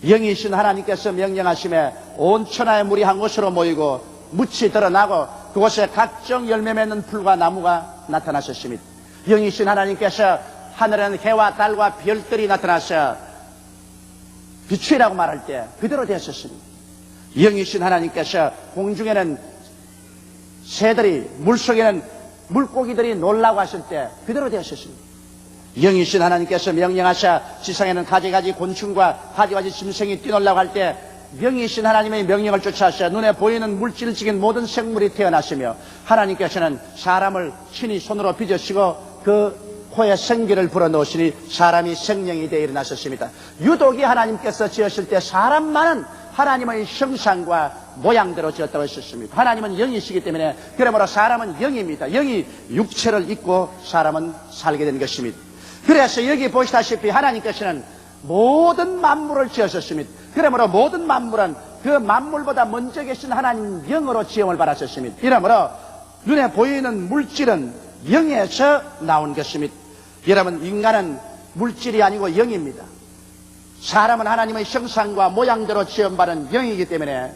영이신 하나님께서 명령하심에 온 천하의 물이 한 곳으로 모이고 묻이 드러나고 그곳에 각종 열매 맺는 풀과 나무가 나타나셨습니다. 영이신 하나님께서 하늘에는 해와 달과 별들이 나타나서 빛이라고 말할 때 그대로 되었습니다. 영이신 하나님께서 공중에는 새들이, 물속에는 물고기들이 놀라고 하실 때 그대로 되었습니다. 영이신 하나님께서 명령하셔 지상에는 가지가지 곤충과 가지가지 짐승이 뛰놀라고 할 때 영이신 하나님의 명령을 쫓아서 눈에 보이는 물질적인 모든 생물이 태어났으며 하나님께서는 사람을 친히 손으로 빚으시고 그 코에 생기를 불어넣으시니 사람이 생명이 되어 일어나셨습니다. 유독이 하나님께서 지으실 때 사람만은 하나님의 형상과 모양대로 지었다고 했었습니다. 하나님은 영이시기 때문에 그러므로 사람은 영입니다. 영이 육체를 입고 사람은 살게 된 것입니다. 그래서 여기 보시다시피 하나님께서는 모든 만물을 지으셨습니다. 그러므로 모든 만물은 그 만물보다 먼저 계신 하나님 영으로 지음을 받았었습니다. 이러므로 눈에 보이는 물질은 영에서 나온 것입니다. 여러분, 인간은 물질이 아니고 영입니다. 사람은 하나님의 형상과 모양대로 지음받은 영이기 때문에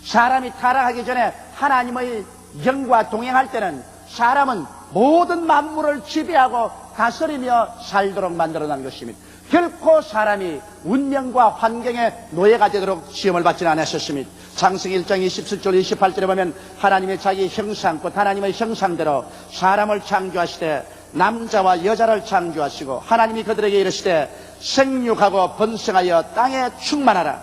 사람이 타락하기 전에 하나님의 영과 동행할 때는 사람은 모든 만물을 지배하고 다스리며 살도록 만들어낸 것입니다. 결코 사람이 운명과 환경의 노예가 되도록 시험을 받지는 않았었습니다. 창세기 1장 27절 28절에 보면 하나님의 자기 형상 곧 하나님의 형상대로 사람을 창조하시되 남자와 여자를 창조하시고 하나님이 그들에게 이르시되 생육하고 번성하여 땅에 충만하라,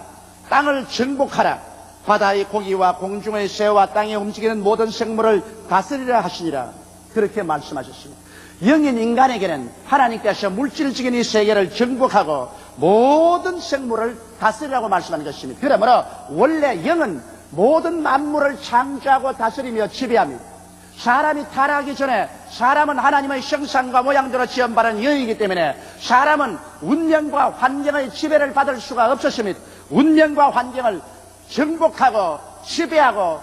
땅을 정복하라, 바다의 고기와 공중의 새와 땅에 움직이는 모든 생물을 다스리라 하시니라. 그렇게 말씀하셨습니다. 영인 인간에게는 하나님께서 물질적인 이 세계를 정복하고 모든 생물을 다스리라고 말씀하는 것입니다. 그러므로 원래 영은 모든 만물을 창조하고 다스리며 지배합니다. 사람이 타락하기 전에 사람은 하나님의 형상과 모양대로 지음받은 영이기 때문에 사람은 운명과 환경의 지배를 받을 수가 없었습니다. 운명과 환경을 정복하고 지배하고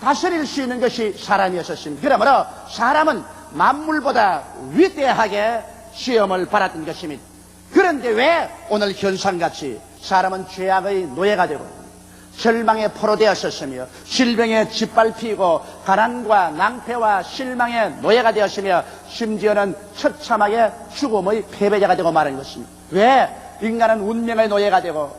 다스릴 수 있는 것이 사람이었습니다. 그러므로 사람은 만물보다 위대하게 시험을 받았던 것입니다. 그런데 왜 오늘 현상같이 사람은 죄악의 노예가 되고 절망에 포로되었었으며 질병에 짓밟히고 가난과 낭패와 실망의 노예가 되었으며 심지어는 처참하게 죽음의 패배자가 되고 마는 것입니다. 왜 인간은 운명의 노예가 되고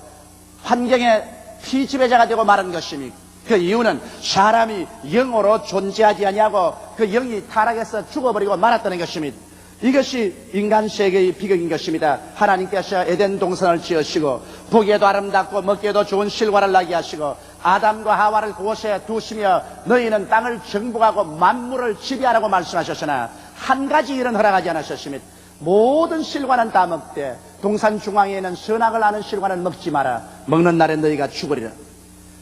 환경의 피지배자가 되고 마는 것입니까? 그 이유는 사람이 영으로 존재하지 아니하고 그 영이 타락해서 죽어버리고 말았다는 것입니다. 이것이 인간 세계의 비극인 것입니다. 하나님께서 에덴 동산을 지으시고 보기에도 아름답고 먹기에도 좋은 실과를 나게 하시고 아담과 하와를 그곳에 두시며 너희는 땅을 정복하고 만물을 지배하라고 말씀하셨으나 한 가지 일은 허락하지 않으셨습니다. 모든 실과는 다 먹되 동산 중앙에 있는 선악을 아는 실과는 먹지 마라. 먹는 날에 너희가 죽으리라.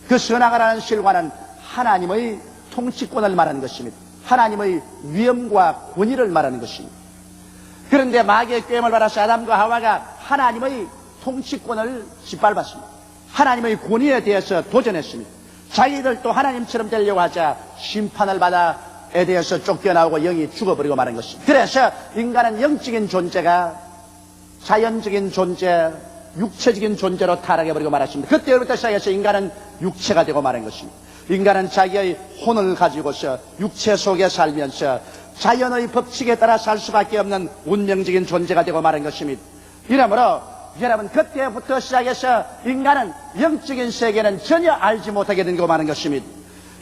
그 선악을 아는 실과는 하나님의 통치권을 말하는 것입니다. 하나님의 위엄과 권위를 말하는 것입니다. 그런데 마귀의 꾀임을 받아서 아담과 하와가 하나님의 통치권을 짓밟았습니다. 하나님의 권위에 대해서 도전했습니다. 자기들도 하나님처럼 되려고 하자 심판을 받아 에덴에서 쫓겨나오고 영이 죽어버리고 마는 것입니다. 그래서 인간은 영적인 존재가 자연적인 존재, 육체적인 존재로 타락해버리고 말았습니다. 그때부터 시작해서 인간은 육체가 되고 마는 것입니다. 인간은 자기의 혼을 가지고서 육체 속에 살면서 자연의 법칙에 따라 살 수밖에 없는 운명적인 존재가 되고 마는 것입니다. 이러므로 여러분 그때부터 시작해서 인간은 영적인 세계는 전혀 알지 못하게 되고 마는 것입니다.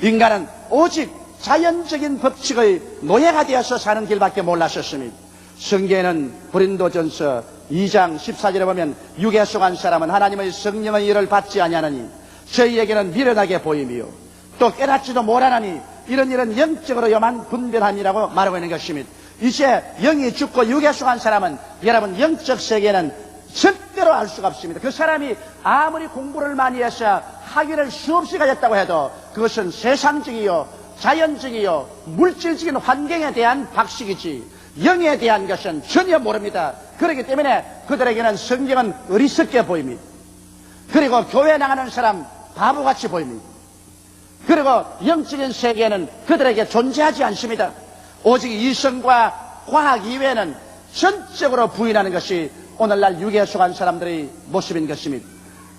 인간은 오직 자연적인 법칙의 노예가 되어서 사는 길밖에 몰랐었습니다. 성경에는 고린도전서 2장 14절에 보면 육에 속한 사람은 하나님의 성령의 일을 받지 아니하느니 저희에게는 미련하게 보이며 또 깨닫지도 못하나니 이런 일은 영적으로만 분별함이라고 말하고 있는 것입니다. 이제 영이 죽고 육에 속한 사람은 여러분 영적 세계는 절대로 알 수가 없습니다. 그 사람이 아무리 공부를 많이 해서 학위를 수없이 가졌다고 해도 그것은 세상적이요 자연적이요 물질적인 환경에 대한 박식이지 영에 대한 것은 전혀 모릅니다. 그렇기 때문에 그들에게는 성경은 어리석게 보입니다. 그리고 교회 나가는 사람 바보같이 보입니다. 그리고 영적인 세계는 그들에게 존재하지 않습니다. 오직 이성과 과학 이외에는 전적으로 부인하는 것이 오늘날 육에 속한 사람들의 모습인 것입니다.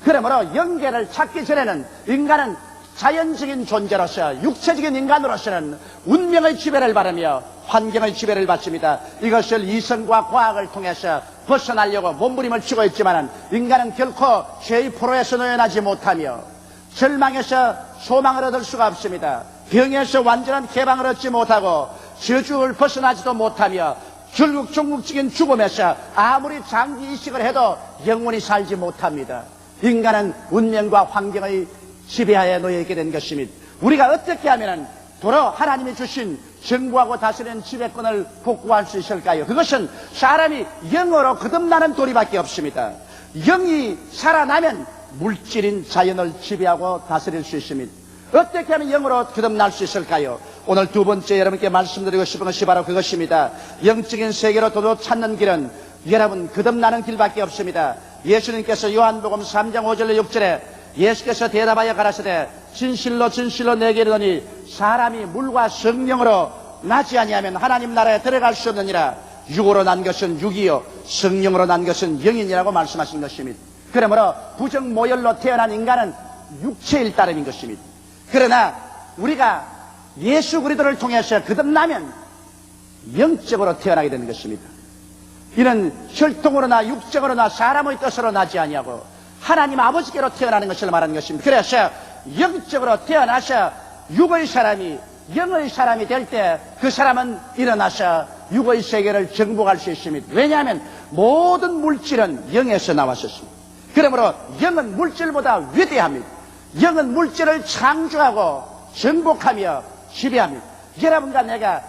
그러므로 영계를 찾기 전에는 인간은 자연적인 존재로서 육체적인 인간으로서는 운명의 지배를 받으며 환경의 지배를 받습니다. 이것을 이성과 과학을 통해서 벗어나려고 몸부림을 치고 있지만 인간은 결코 죄의 포로에서 놓여나지 못하며 절망에서 소망을 얻을 수가 없습니다. 병에서 완전한 개방을 얻지 못하고 저주를 벗어나지도 못하며 결국 종국적인 죽음에서 아무리 장기 이식을 해도 영원히 살지 못합니다. 인간은 운명과 환경의 지배하에 놓여있게 된 것입니다. 우리가 어떻게 하면 도로 하나님이 주신 정부하고 다스리는 지배권을 복구할 수 있을까요? 그것은 사람이 영으로 거듭나는 도리밖에 없습니다. 영이 살아나면 물질인 자연을 지배하고 다스릴 수 있습니다. 어떻게 하면 영으로 거듭날 수 있을까요? 오늘 두 번째 여러분께 말씀드리고 싶은 것이 바로 그것입니다. 영적인 세계로 도로 찾는 길은 여러분 거듭나는 길밖에 없습니다. 예수님께서 요한복음 3장 5절 6절에 예수께서 대답하여 가라사대 진실로 진실로 내게 이르노니 사람이 물과 성령으로 나지 아니하면 하나님 나라에 들어갈 수 없느니라. 육으로 난 것은 육이요 성령으로 난 것은 영이니라고 말씀하신 것입니다. 그러므로 부정모혈로 태어난 인간은 육체일 따름인 것입니다. 그러나 우리가 예수 그리스도를 통해서 거듭나면 영적으로 태어나게 되는 것입니다. 이는 혈통으로나 육적으로나 사람의 뜻으로 나지 아니하고 하나님 아버지께로 태어나는 것을 말하는 것입니다. 그래서 영적으로 태어나서 육의 사람이 영의 사람이 될 때 그 사람은 일어나서 육의 세계를 정복할 수 있습니다. 왜냐하면 모든 물질은 영에서 나왔었습니다. 그러므로 영은 물질보다 위대합니다. 영은 물질을 창조하고 정복하며 지배합니다. 여러분과 내가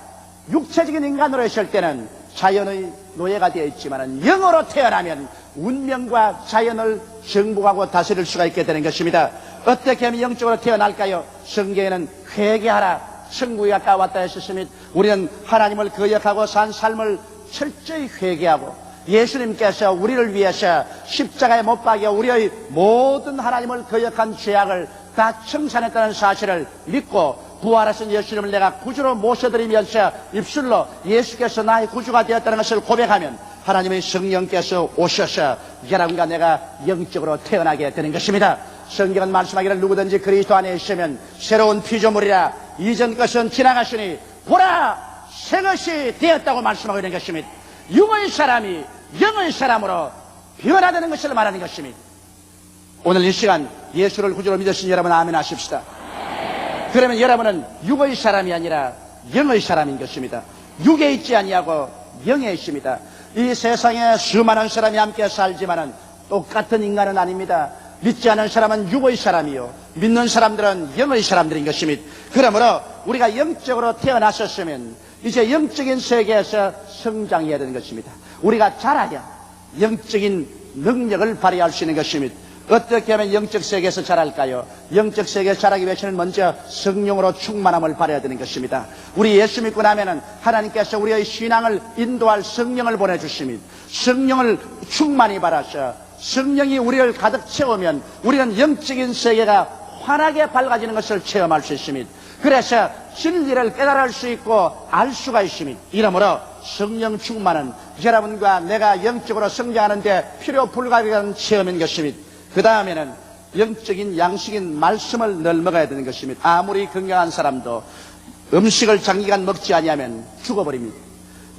육체적인 인간으로 있을 때는 자연의 노예가 되어 있지만 영으로 태어나면 운명과 자연을 정복하고 다스릴 수가 있게 되는 것입니다. 어떻게 하면 영적으로 태어날까요? 성경에는 회개하라, 천국이 가까웠다 했습니다. 우리는 하나님을 거역하고 산 삶을 철저히 회개하고 예수님께서 우리를 위해서 십자가에 못 박여 우리의 모든 하나님을 거역한 죄악을 다 청산했다는 사실을 믿고 부활하신 예수님을 내가 구주로 모셔드리면서 입술로 예수께서 나의 구주가 되었다는 것을 고백하면 하나님의 성령께서 오셔서 여러분과 내가 영적으로 태어나게 되는 것입니다. 성경은 말씀하기를 누구든지 그리스도 안에 있으면 새로운 피조물이라 이전 것은 지나갔으니 보라 새 것이 되었다고 말씀하고 있는 것입니다. 육의 사람이 영의 사람으로 변화되는 것을 말하는 것입니다. 오늘 이 시간 예수를 구주로 믿으신 여러분 아멘 하십시다. 그러면 여러분은 육의 사람이 아니라 영의 사람인 것입니다. 육에 있지 아니하고 영에 있습니다. 이 세상에 수많은 사람이 함께 살지만은 똑같은 인간은 아닙니다. 믿지 않은 사람은 육의 사람이요 믿는 사람들은 영의 사람들인 것입니다. 그러므로 우리가 영적으로 태어났었으면 이제 영적인 세계에서 성장해야 되는 것입니다. 우리가 자라야 영적인 능력을 발휘할 수 있는 것입니다. 어떻게 하면 영적 세계에서 자랄까요? 영적 세계에서 자라기 위해서는 먼저 성령으로 충만함을 발휘해야 되는 것입니다. 우리 예수 믿고 나면은 하나님께서 우리의 신앙을 인도할 성령을 보내주십니다. 성령을 충만히 받아서 성령이 우리를 가득 채우면 우리는 영적인 세계가 환하게 밝아지는 것을 체험할 수 있습니다. 그래서 진리를 깨달을 수 있고 알 수가 있습니다. 이러므로 성령 충만은 여러분과 내가 영적으로 성장하는데 필요 불가피한 체험인 것입니다. 그 다음에는 영적인 양식인 말씀을 늘 먹어야 되는 것입니다. 아무리 건강한 사람도 음식을 장기간 먹지 아니하면 죽어버립니다.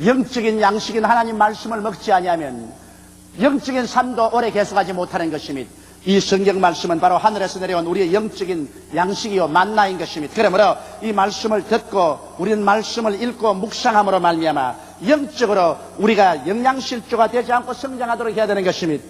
영적인 양식인 하나님 말씀을 먹지 아니하면 영적인 삶도 오래 계속하지 못하는 것입니다. 이 성경 말씀은 바로 하늘에서 내려온 우리의 영적인 양식이요 만나인 것입니다. 그러므로 이 말씀을 듣고 우리는 말씀을 읽고 묵상함으로 말미암아 영적으로 우리가 영양실조가 되지 않고 성장하도록 해야 되는 것입니다.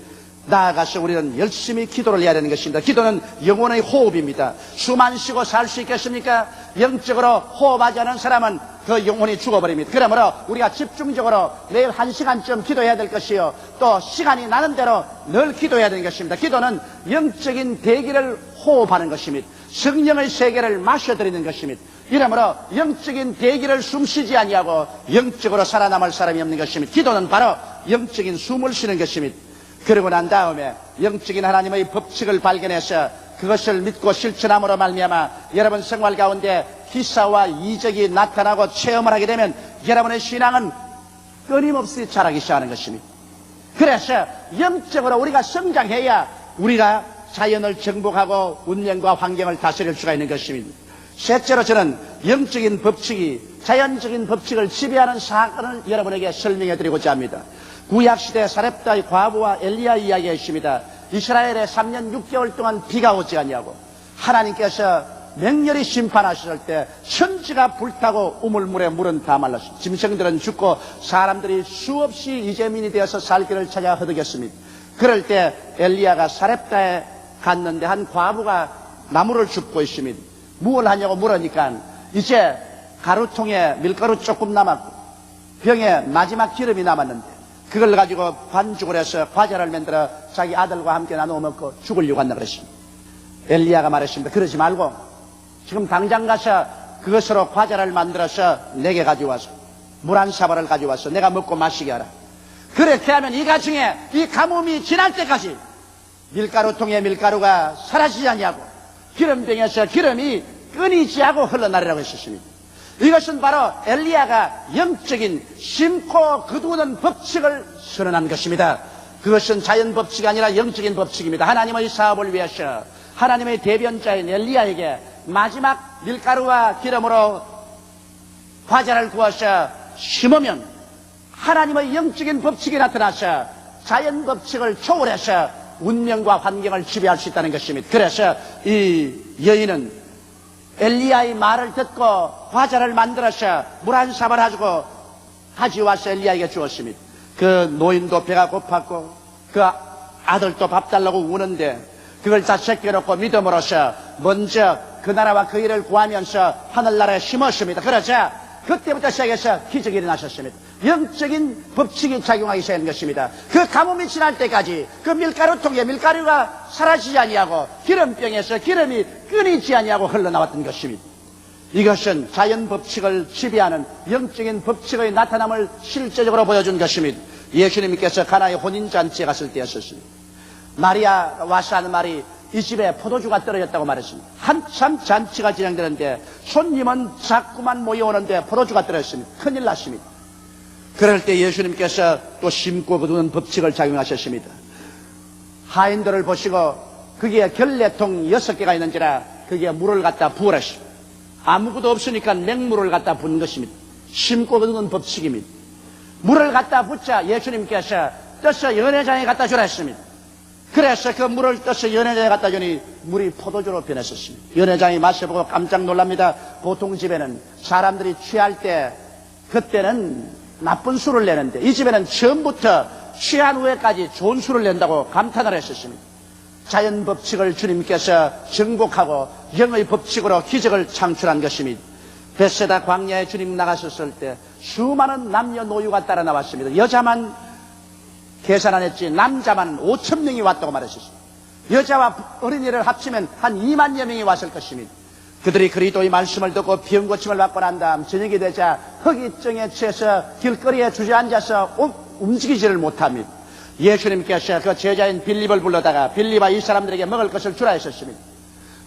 나아가서 우리는 열심히 기도를 해야 되는 것입니다. 기도는 영혼의 호흡입니다. 숨 안 쉬고 살 수 있겠습니까? 영적으로 호흡하지 않은 사람은 그 영혼이 죽어버립니다. 그러므로 우리가 집중적으로 매일 1시간쯤 기도해야 될 것이요 또 시간이 나는 대로 늘 기도해야 되는 것입니다. 기도는 영적인 대기를 호흡하는 것입니다. 성령의 세계를 마셔드리는 것입니다. 이러므로 영적인 대기를 숨쉬지 아니하고 영적으로 살아남을 사람이 없는 것입니다. 기도는 바로 영적인 숨을 쉬는 것입니다. 그러고 난 다음에 영적인 하나님의 법칙을 발견해서 그것을 믿고 실천함으로 말미암아 여러분 생활 가운데 기사와 이적이 나타나고 체험을 하게 되면 여러분의 신앙은 끊임없이 자라기 시작하는 것입니다. 그래서 영적으로 우리가 성장해야 우리가 자연을 정복하고 운명과 환경을 다스릴 수가 있는 것입니다. 셋째로 저는 영적인 법칙이 자연적인 법칙을 지배하는 사건을 여러분에게 설명해 드리고자 합니다. 구약시대 사렙다의 과부와 엘리야 이야기가 있습니다. 이스라엘에 3년 6개월 동안 비가 오지 않냐고 하나님께서 맹렬히 심판하셨을 때 천지가 불타고 우물물에 물은 다 말랐습니다. 짐승들은 죽고 사람들이 수없이 이재민이 되어서 살 길을 찾아 허덕였습니다. 그럴 때 엘리야가 사렙다에 갔는데 한 과부가 나무를 줍고 있습니다. 무엇을 하냐고 물으니까 이제 가루통에 밀가루 조금 남았고 병에 마지막 기름이 남았는데 그걸 가지고 반죽을 해서 과자를 만들어 자기 아들과 함께 나누어 먹고 죽으려고 한다 그랬습니다. 엘리야가 말했습니다. 그러지 말고 지금 당장 가서 그것으로 과자를 만들어서 내게 가져와서 물 한 사발을 가져와서 내가 먹고 마시게 하라. 그렇게 하면 이 가정에 이 가뭄이 지날 때까지 밀가루통에 밀가루가 사라지지 않냐고 기름병에서 기름이 끊이지 않고 흘러나리라고 했었습니다. 이것은 바로 엘리야가 영적인 심고 거두는 법칙을 선언한 것입니다. 그것은 자연 법칙이 아니라 영적인 법칙입니다. 하나님의 사업을 위해서 하나님의 대변자인 엘리야에게 마지막 밀가루와 기름으로 과자를 구워서 심으면 하나님의 영적인 법칙이 나타나서 자연 법칙을 초월해서 운명과 환경을 지배할 수 있다는 것입니다. 그래서 이 여인은 엘리야의 말을 듣고 과자를 만들어서 물 한 사발 가지고 가져와서 엘리야에게 주었습니다. 그 노인도 배가 고팠고 그 아들도 밥 달라고 우는데 그걸 다 제껴놓고 믿음으로써 먼저 그 나라와 그 일을 구하면서 하늘나라에 심었습니다. 그러자 그때부터 시작해서 기적이 일어나셨습니다. 영적인 법칙이 작용하기 시작한 것입니다. 그 가뭄이 지날 때까지 그 밀가루통에 밀가루가 사라지지 아니하고 기름병에서 기름이 끊이지 아니하고 흘러나왔던 것입니다. 이것은 자연 법칙을 지배하는 영적인 법칙의 나타남을 실제적으로 보여준 것입니다. 예수님께서 가나의 혼인잔치에 갔을 때였었습니다. 마리아 와서 하는 말이 이 집에 포도주가 떨어졌다고 말했습니다. 한참 잔치가 진행되는데 손님은 자꾸만 모여오는데 포도주가 떨어졌습니다. 큰일 났습니다. 그럴 때 예수님께서 또 심고 거두는 법칙을 작용하셨습니다. 하인들을 보시고 거기에 결례통 6개가 있는지라 거기에 물을 갖다 부으랬습니다. 아무것도 없으니까 맹물을 갖다 붓는 것입니다. 심고 거두는 법칙입니다. 물을 갖다 붓자 예수님께서 떠서 연회장에 갖다 주라 했습니다. 그래서 그 물을 떠서 연회장에 갖다 주니 물이 포도주로 변했었습니다. 연회장이 마셔보고 깜짝 놀랍니다. 보통 집에는 사람들이 취할 때 그때는 나쁜 술을 내는데 이 집에는 처음부터 취한 후에까지 좋은 술을 낸다고 감탄을 했었습니다. 자연 법칙을 주님께서 정복하고 영의 법칙으로 기적을 창출한 것입니다. 벳세다 광야에 주님 나가셨을 때 수많은 남녀노유가 따라 나왔습니다. 여자만 계산 안 했지 남자만 5,000명이 왔다고 말했었습니다. 여자와 어린이를 합치면 한 2만여 명이 왔을 것입니다. 그들이 그리스도의 말씀을 듣고 병 고침을 받고 난 다음 저녁이 되자 허기증에 취해서 길거리에 주저앉아서 움직이지를 못합니다. 예수님께서 그 제자인 빌립을 불러다가 빌립아 이 사람들에게 먹을 것을 주라 했었습니다.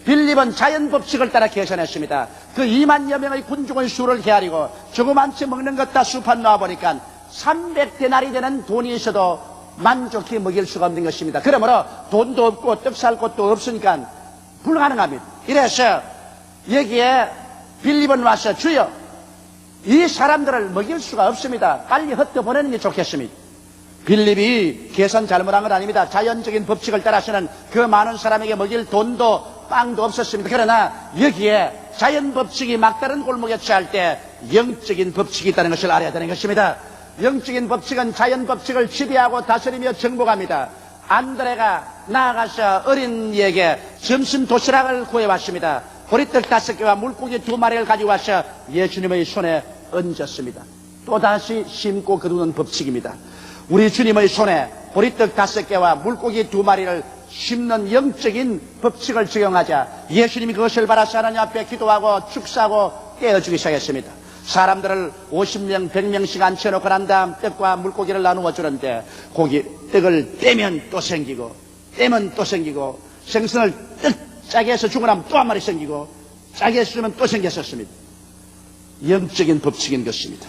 빌립은 자연 법칙을 따라 계산했습니다. 그 2만여 명의 군중의 수를 헤아리고 조그만 채 먹는 것 다 수판 놓아보니까 300데나리 되는 돈이 있어도 만족히 먹일 수가 없는 것입니다. 그러므로 돈도 없고 떡 살 곳도 없으니까 불가능합니다. 이래서 여기에 빌립은 와서 주여 이 사람들을 먹일 수가 없습니다. 빨리 흩어보내는 게 좋겠습니다. 빌립이 계산 잘못한 건 아닙니다. 자연적인 법칙을 따라서는 그 많은 사람에게 먹일 돈도 빵도 없었습니다. 그러나 여기에 자연 법칙이 막다른 골목에 취할 때 영적인 법칙이 있다는 것을 알아야 되는 것입니다. 영적인 법칙은 자연 법칙을 지배하고 다스리며 정복합니다. 안드레가 나아가서 어린이에게 점심 도시락을 구해왔습니다. 보리떡 5개와 물고기 2마리를 가져와서 예수님의 손에 얹었습니다. 또다시 심고 거두는 법칙입니다. 우리 주님의 손에 보리떡 5개와 물고기 2마리를 심는 영적인 법칙을 적용하자 예수님이 그것을 받아서 하나님 앞에 기도하고 축사하고 깨어주기 시작했습니다. 사람들을 50명, 100명씩 앉혀놓고 난 다음 떡과 물고기를 나누어 주는데 떡을 떼면 또 생기고 떼면 또 생기고 생선을 짜게 해서 주고 나면 또 한 마리 생기고 짜게 해서 주면 또 생겼었습니다. 영적인 법칙인 것입니다.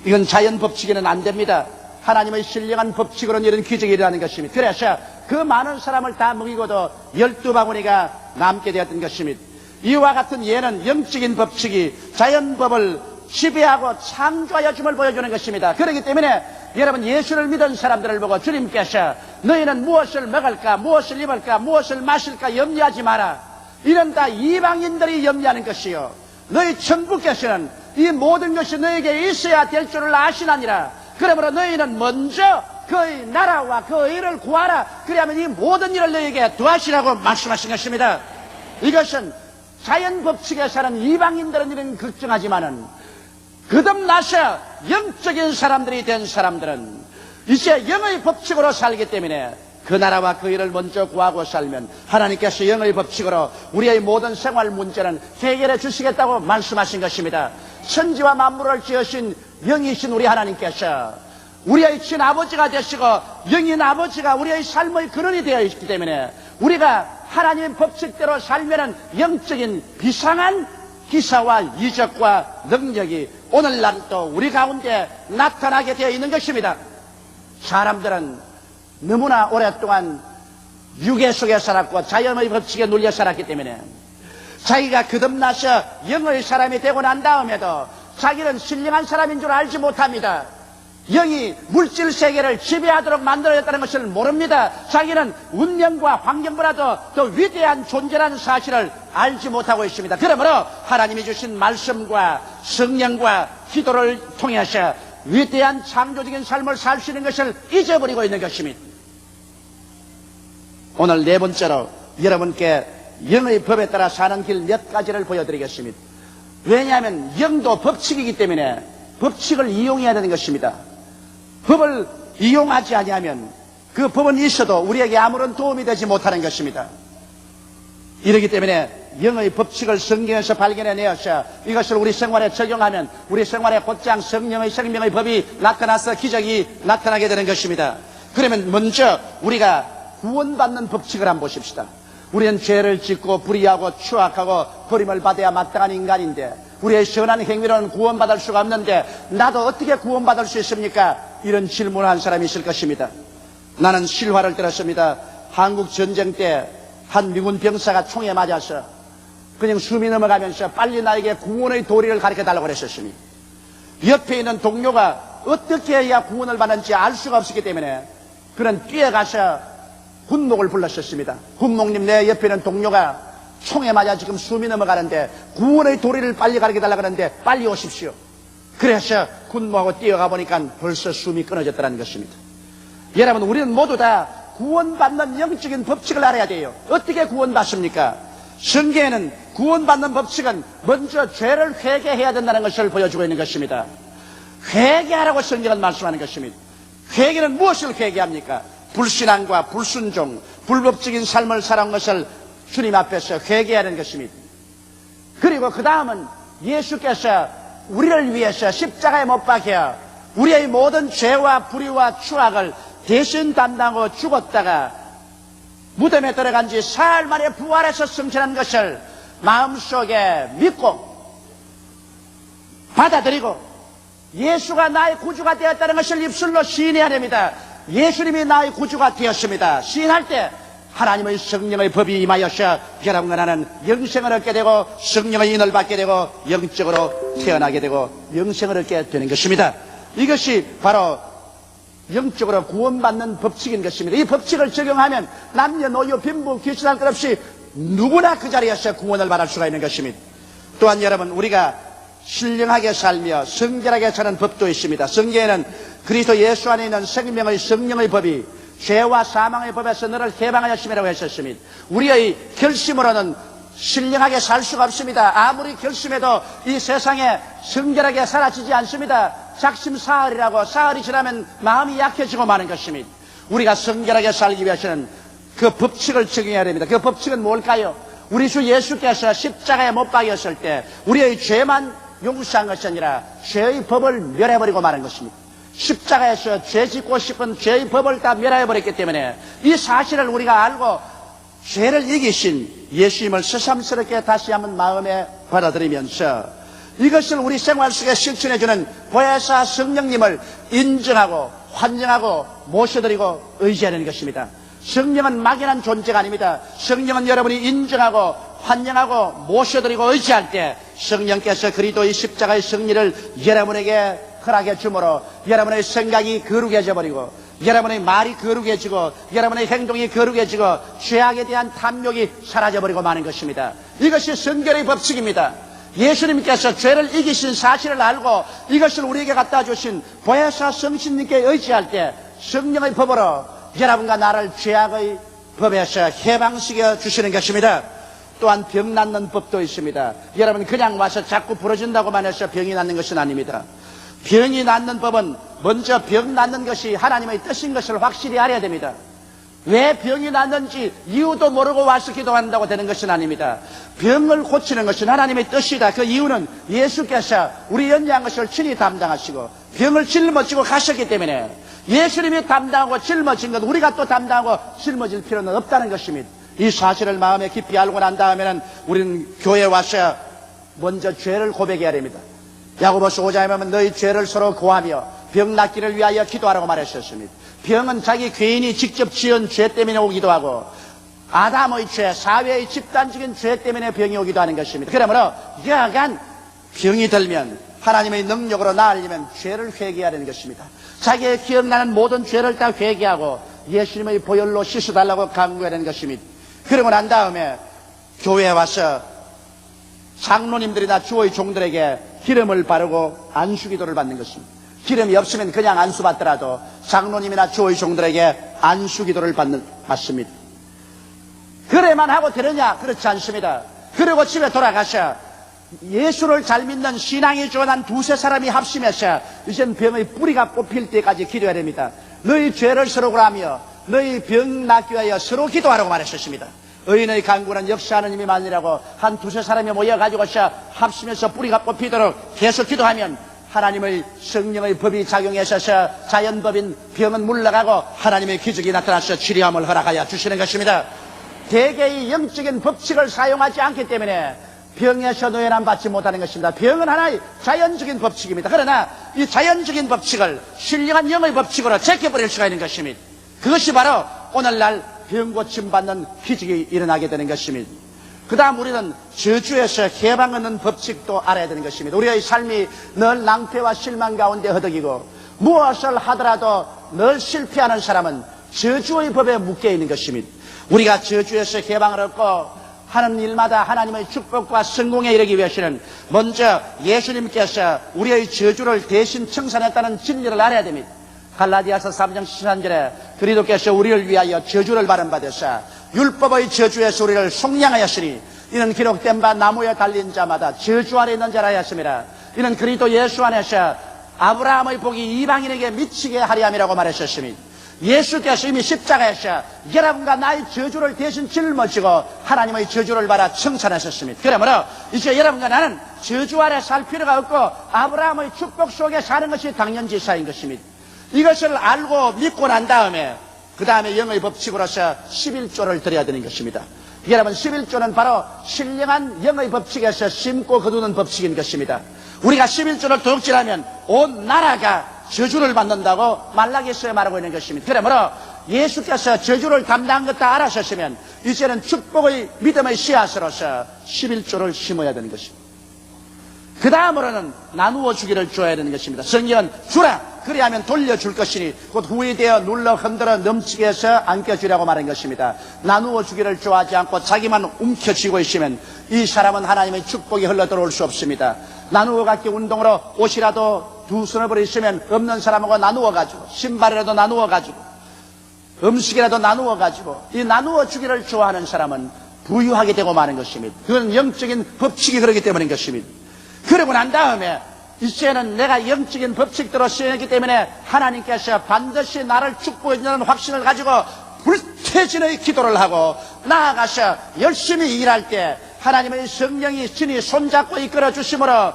이건 자연 법칙에는 안 됩니다. 하나님의 신령한 법칙으로는 이런 기적이 일어나는 것입니다. 그래서 그 많은 사람을 다 먹이고도 12바구니가 남게 되었던 것입니다. 이와 같은 예는 영적인 법칙이 자연법을 지배하고 창조하여 줌을 보여주는 것입니다. 그렇기 때문에 여러분, 예수를 믿은 사람들을 보고 주님께서 너희는 무엇을 먹을까, 무엇을 입을까, 무엇을 마실까 염려하지 마라, 이런 다 이방인들이 염려하는 것이요, 너희 천부께서는 이 모든 것이 너에게 있어야 될 줄을 아시나니라. 그러므로 너희는 먼저 그의 나라와 그의 일을 구하라. 그리하면 이 모든 일을 너희에게 도하시라고 말씀하신 것입니다. 이것은 자연 법칙에 사는 이방인들은 이런 걱정하지만은 거듭나서 영적인 사람들이 된 사람들은 이제 영의 법칙으로 살기 때문에 그 나라와 그 일을 먼저 구하고 살면 하나님께서 영의 법칙으로 우리의 모든 생활 문제는 해결해 주시겠다고 말씀하신 것입니다. 천지와 만물을 지으신 영이신 우리 하나님께서 우리의 친아버지가 되시고 영인 아버지가 우리의 삶의 근원이 되어 있기 때문에 우리가 하나님의 법칙대로 살면은 영적인 비상한 기사와 이적과 능력이 오늘날 또 우리 가운데 나타나게 되어 있는 것입니다. 사람들은 너무나 오랫동안 유괴 속에 살았고 자연의 법칙에 눌려 살았기 때문에 자기가 거듭나서 영의 사람이 되고 난 다음에도 자기는 신령한 사람인 줄 알지 못합니다. 영이 물질 세계를 지배하도록 만들어졌다는 것을 모릅니다. 자기는 운명과 환경보다도 더 위대한 존재라는 사실을 알지 못하고 있습니다. 그러므로 하나님이 주신 말씀과 성령과 기도를 통해서 위대한 창조적인 삶을 살 수 있는 것을 잊어버리고 있는 것입니다. 오늘 네 번째로 여러분께 영의 법에 따라 사는 길 몇 가지를 보여드리겠습니다. 왜냐하면 영도 법칙이기 때문에 법칙을 이용해야 되는 것입니다. 법을 이용하지 아니하면 그 법은 있어도 우리에게 아무런 도움이 되지 못하는 것입니다. 이렇기 때문에 영의 법칙을 성경에서 발견해내어서 이것을 우리 생활에 적용하면 우리 생활에 곧장 성령의 생명의 법이 나타나서 기적이 나타나게 되는 것입니다. 그러면 먼저 우리가 구원받는 법칙을 한번 보십시다. 우리는 죄를 짓고 불의하고 추악하고 버림을 받아야 마땅한 인간인데 우리의 선한 행위로는 구원받을 수가 없는데 나도 어떻게 구원받을 수 있습니까? 이런 질문을 한 사람이 있을 것입니다. 나는 실화를 들었습니다. 한국 전쟁 때 한 미군 병사가 총에 맞아서 그냥 숨이 넘어가면서 빨리 나에게 구원의 도리를 가르쳐달라고 그랬었습니다. 옆에 있는 동료가 어떻게 해야 구원을 받는지 알 수가 없었기 때문에 그는 뛰어가서 군목을 불렀었습니다. 군목님, 내 옆에 있는 동료가 총에 맞아 지금 숨이 넘어가는데 구원의 도리를 빨리 가르쳐달라고 하는데 빨리 오십시오. 그래서 군목하고 뛰어가 보니까 벌써 숨이 끊어졌다는 것입니다. 여러분, 우리는 모두 다 구원받는 영적인 법칙을 알아야 돼요. 어떻게 구원받습니까? 성경에는 구원받는 법칙은 먼저 죄를 회개해야 된다는 것을 보여주고 있는 것입니다. 회개하라고 성경은 말씀하는 것입니다. 회개는 무엇을 회개합니까? 불신앙과 불순종, 불법적인 삶을 살아온 것을 주님 앞에서 회개하는 것입니다. 그리고 그 다음은 예수께서 우리를 위해서 십자가에 못 박혀 우리의 모든 죄와 불의와 추악을 대신 담당하고 죽었다가 무덤에 들어간 지 사흘 만에 부활해서 승천한 것을 마음속에 믿고 받아들이고 예수가 나의 구주가 되었다는 것을 입술로 시인해야 됩니다. 예수님이 나의 구주가 되었습니다. 시인할 때 하나님의 성령의 법이 임하여서 여러분과 나는 영생을 얻게 되고 성령의 인을 받게 되고 영적으로 태어나게 되고 영생을 얻게 되는 것입니다. 이것이 바로 영적으로 구원받는 법칙인 것입니다. 이 법칙을 적용하면 남녀노소 빈부 귀신할 것 없이 누구나 그 자리에서 구원을 받을 수가 있는 것입니다. 또한 여러분, 우리가 신령하게 살며 성결하게 사는 법도 있습니다. 성경에는 그리스도 예수 안에 있는 생명의 성령의 법이 죄와 사망의 법에서 너를 해방하였음이라고 했었습니다. 우리의 결심으로는 신령하게 살 수가 없습니다. 아무리 결심해도 이 세상에 성결하게 사라지지 않습니다. 작심사흘이라고 사흘이 지나면 마음이 약해지고 마는 것입니다. 우리가 성결하게 살기 위해서는 그 법칙을 적용해야 됩니다. 그 법칙은 뭘까요? 우리 주 예수께서 십자가에 못 박였을 때 우리의 죄만 용서한 것이 아니라 죄의 법을 멸해버리고 마는 것입니다. 십자가에서 죄 짓고 싶은 죄의 법을 다 멸해버렸기 때문에 이 사실을 우리가 알고 죄를 이기신 예수님을 새삼스럽게 다시 한번 마음에 받아들이면서 이것을 우리 생활 속에 실천해주는 보혜사 성령님을 인정하고 환영하고 모셔드리고 의지하는 것입니다. 성령은 막연한 존재가 아닙니다. 성령은 여러분이 인정하고 환영하고 모셔드리고 의지할 때 성령께서 그리스도의 십자가의 승리를 여러분에게 허락해 주므로 여러분의 생각이 거룩해져 버리고 여러분의 말이 거룩해지고 여러분의 행동이 거룩해지고 죄악에 대한 탐욕이 사라져버리고 마는 것입니다. 이것이 성결의 법칙입니다. 예수님께서 죄를 이기신 사실을 알고 이것을 우리에게 갖다 주신 보혜사 성신님께 의지할 때 성령의 법으로 여러분과 나를 죄악의 법에서 해방시켜 주시는 것입니다. 또한 병 낫는 법도 있습니다. 여러분 그냥 와서 자꾸 부러진다고만 해서 병이 낫는 것은 아닙니다. 병이 낫는 법은 먼저 병 낫는 것이 하나님의 뜻인 것을 확실히 알아야 됩니다. 왜 병이 낫는지 이유도 모르고 와서 기도한다고 되는 것은 아닙니다. 병을 고치는 것은 하나님의 뜻이다. 그 이유는 예수께서 우리 연약한 것을 친히 담당하시고 병을 짊어지고 가셨기 때문에 예수님이 담당하고 짊어진 것 우리가 또 담당하고 짊어질 필요는 없다는 것입니다. 이 사실을 마음에 깊이 알고 난 다음에는 우리는 교회에 와서 먼저 죄를 고백해야 됩니다. 야고보서 5장에 보면 너희 죄를 서로 고하며 병 낫기를 위하여 기도하라고 말하셨습니다. 병은 자기 개인이 직접 지은 죄 때문에 오기도 하고 아담의 죄, 사회의 집단적인 죄 때문에 병이 오기도 하는 것입니다. 그러므로 여하간 병이 들면 하나님의 능력으로 나으려면 죄를 회개해야 되는 것입니다. 자기의 기억나는 모든 죄를 다 회개하고 예수님의 보혈로 씻어달라고 강구해야 되는 것입니다. 그러고 난 다음에 교회에 와서 장로님들이나 주의 종들에게 기름을 바르고 안수기도를 받는 것입니다. 기름이 없으면 그냥 안수 받더라도 장로님이나 주의 종들에게 안수기도를 받습니다. 그래만 하고 되느냐? 그렇지 않습니다. 그리고 집에 돌아가서 예수를 잘 믿는 신앙이 좋은 한 두세 사람이 합심해서 이젠 병의 뿌리가 뽑힐 때까지 기도해야 됩니다. 너희 죄를 서로 고하며 너희 병 낫기 위하여 서로 기도하라고 말했었습니다. 의인의 간구는 역사하는 힘이 많으라고 한 두세 사람이 모여가지고서 합심해서 뿌리가 뽑히도록 계속 기도하면 하나님의 성령의 법이 작용해서 자연법인 병은 물러가고 하나님의 기적이 나타나서 치료함을 허락하여 주시는 것입니다. 대개의 영적인 법칙을 사용하지 않기 때문에 병에서 노예남 받지 못하는 것입니다. 병은 하나의 자연적인 법칙입니다. 그러나 이 자연적인 법칙을 신령한 영의 법칙으로 제껴버릴 수가 있는 것입니다. 그것이 바로 오늘날 병 고침 받는 기적이 일어나게 되는 것입니다. 그 다음 우리는 저주에서 해방 얻는 법칙도 알아야 되는 것입니다. 우리의 삶이 늘 낭패와 실망 가운데 허덕이고 무엇을 하더라도 늘 실패하는 사람은 저주의 법에 묶여 있는 것입니다. 우리가 저주에서 해방을 얻고 하는 일마다 하나님의 축복과 성공에 이르기 위해서는 먼저 예수님께서 우리의 저주를 대신 청산했다는 진리를 알아야 됩니다. 갈라디아서 3장 13절에 그리스도께서 우리를 위하여 저주를 받으사 율법의 저주에서 우리를 속량하였으니 이는 기록된 바 나무에 달린 자마다 저주 아래 있는 자라 하였습니다. 이는 그리스도 예수 안에서 아브라함의 복이 이방인에게 미치게 하리 함이라고 말하셨습니다. 예수께서 이미 십자가에서 여러분과 나의 저주를 대신 짊어지고 하나님의 저주를 받아 청산하셨습니다. 그러므로 이제 여러분과 나는 저주 아래 살 필요가 없고 아브라함의 축복 속에 사는 것이 당연지사인 것입니다. 이것을 알고 믿고 난 다음에 그 다음에 영의 법칙으로서 11조를 드려야 되는 것입니다. 여러분 11조는 바로 신령한 영의 법칙에서 심고 거두는 법칙인 것입니다. 우리가 11조를 도둑질하면 온 나라가 저주를 받는다고 말라기서에 말하고 있는 것입니다. 그러므로 예수께서 저주를 담당한 것 다 알아셨으면 이제는 축복의 믿음의 씨앗으로서 11조를 심어야 되는 것입니다. 그 다음으로는 나누어 주기를 줘야 되는 것입니다. 성경은 주라 그리하면 돌려줄 것이니 곧 후에 되어 눌러 흔들어 넘치게 해서 안겨주라고 말한 것입니다. 나누어 주기를 좋아하지 않고 자기만 움켜쥐고 있으면 이 사람은 하나님의 축복이 흘러들어올 수 없습니다. 나누어 갖기 운동으로 옷이라도 두 손을 버리시면 없는 사람하고 나누어 가지고 신발이라도 나누어 가지고 음식이라도 나누어 가지고 이 나누어 주기를 좋아하는 사람은 부유하게 되고 마는 것입니다. 그건 영적인 법칙이 그렇기 때문인 것입니다. 그러고 난 다음에 이제는 내가 영적인 법칙대로 시행했기 때문에 하나님께서 반드시 나를 축복해 주는 확신을 가지고 불태진의 기도를 하고 나아가서 열심히 일할 때 하나님의 성령이 친히 손잡고 이끌어 주심으로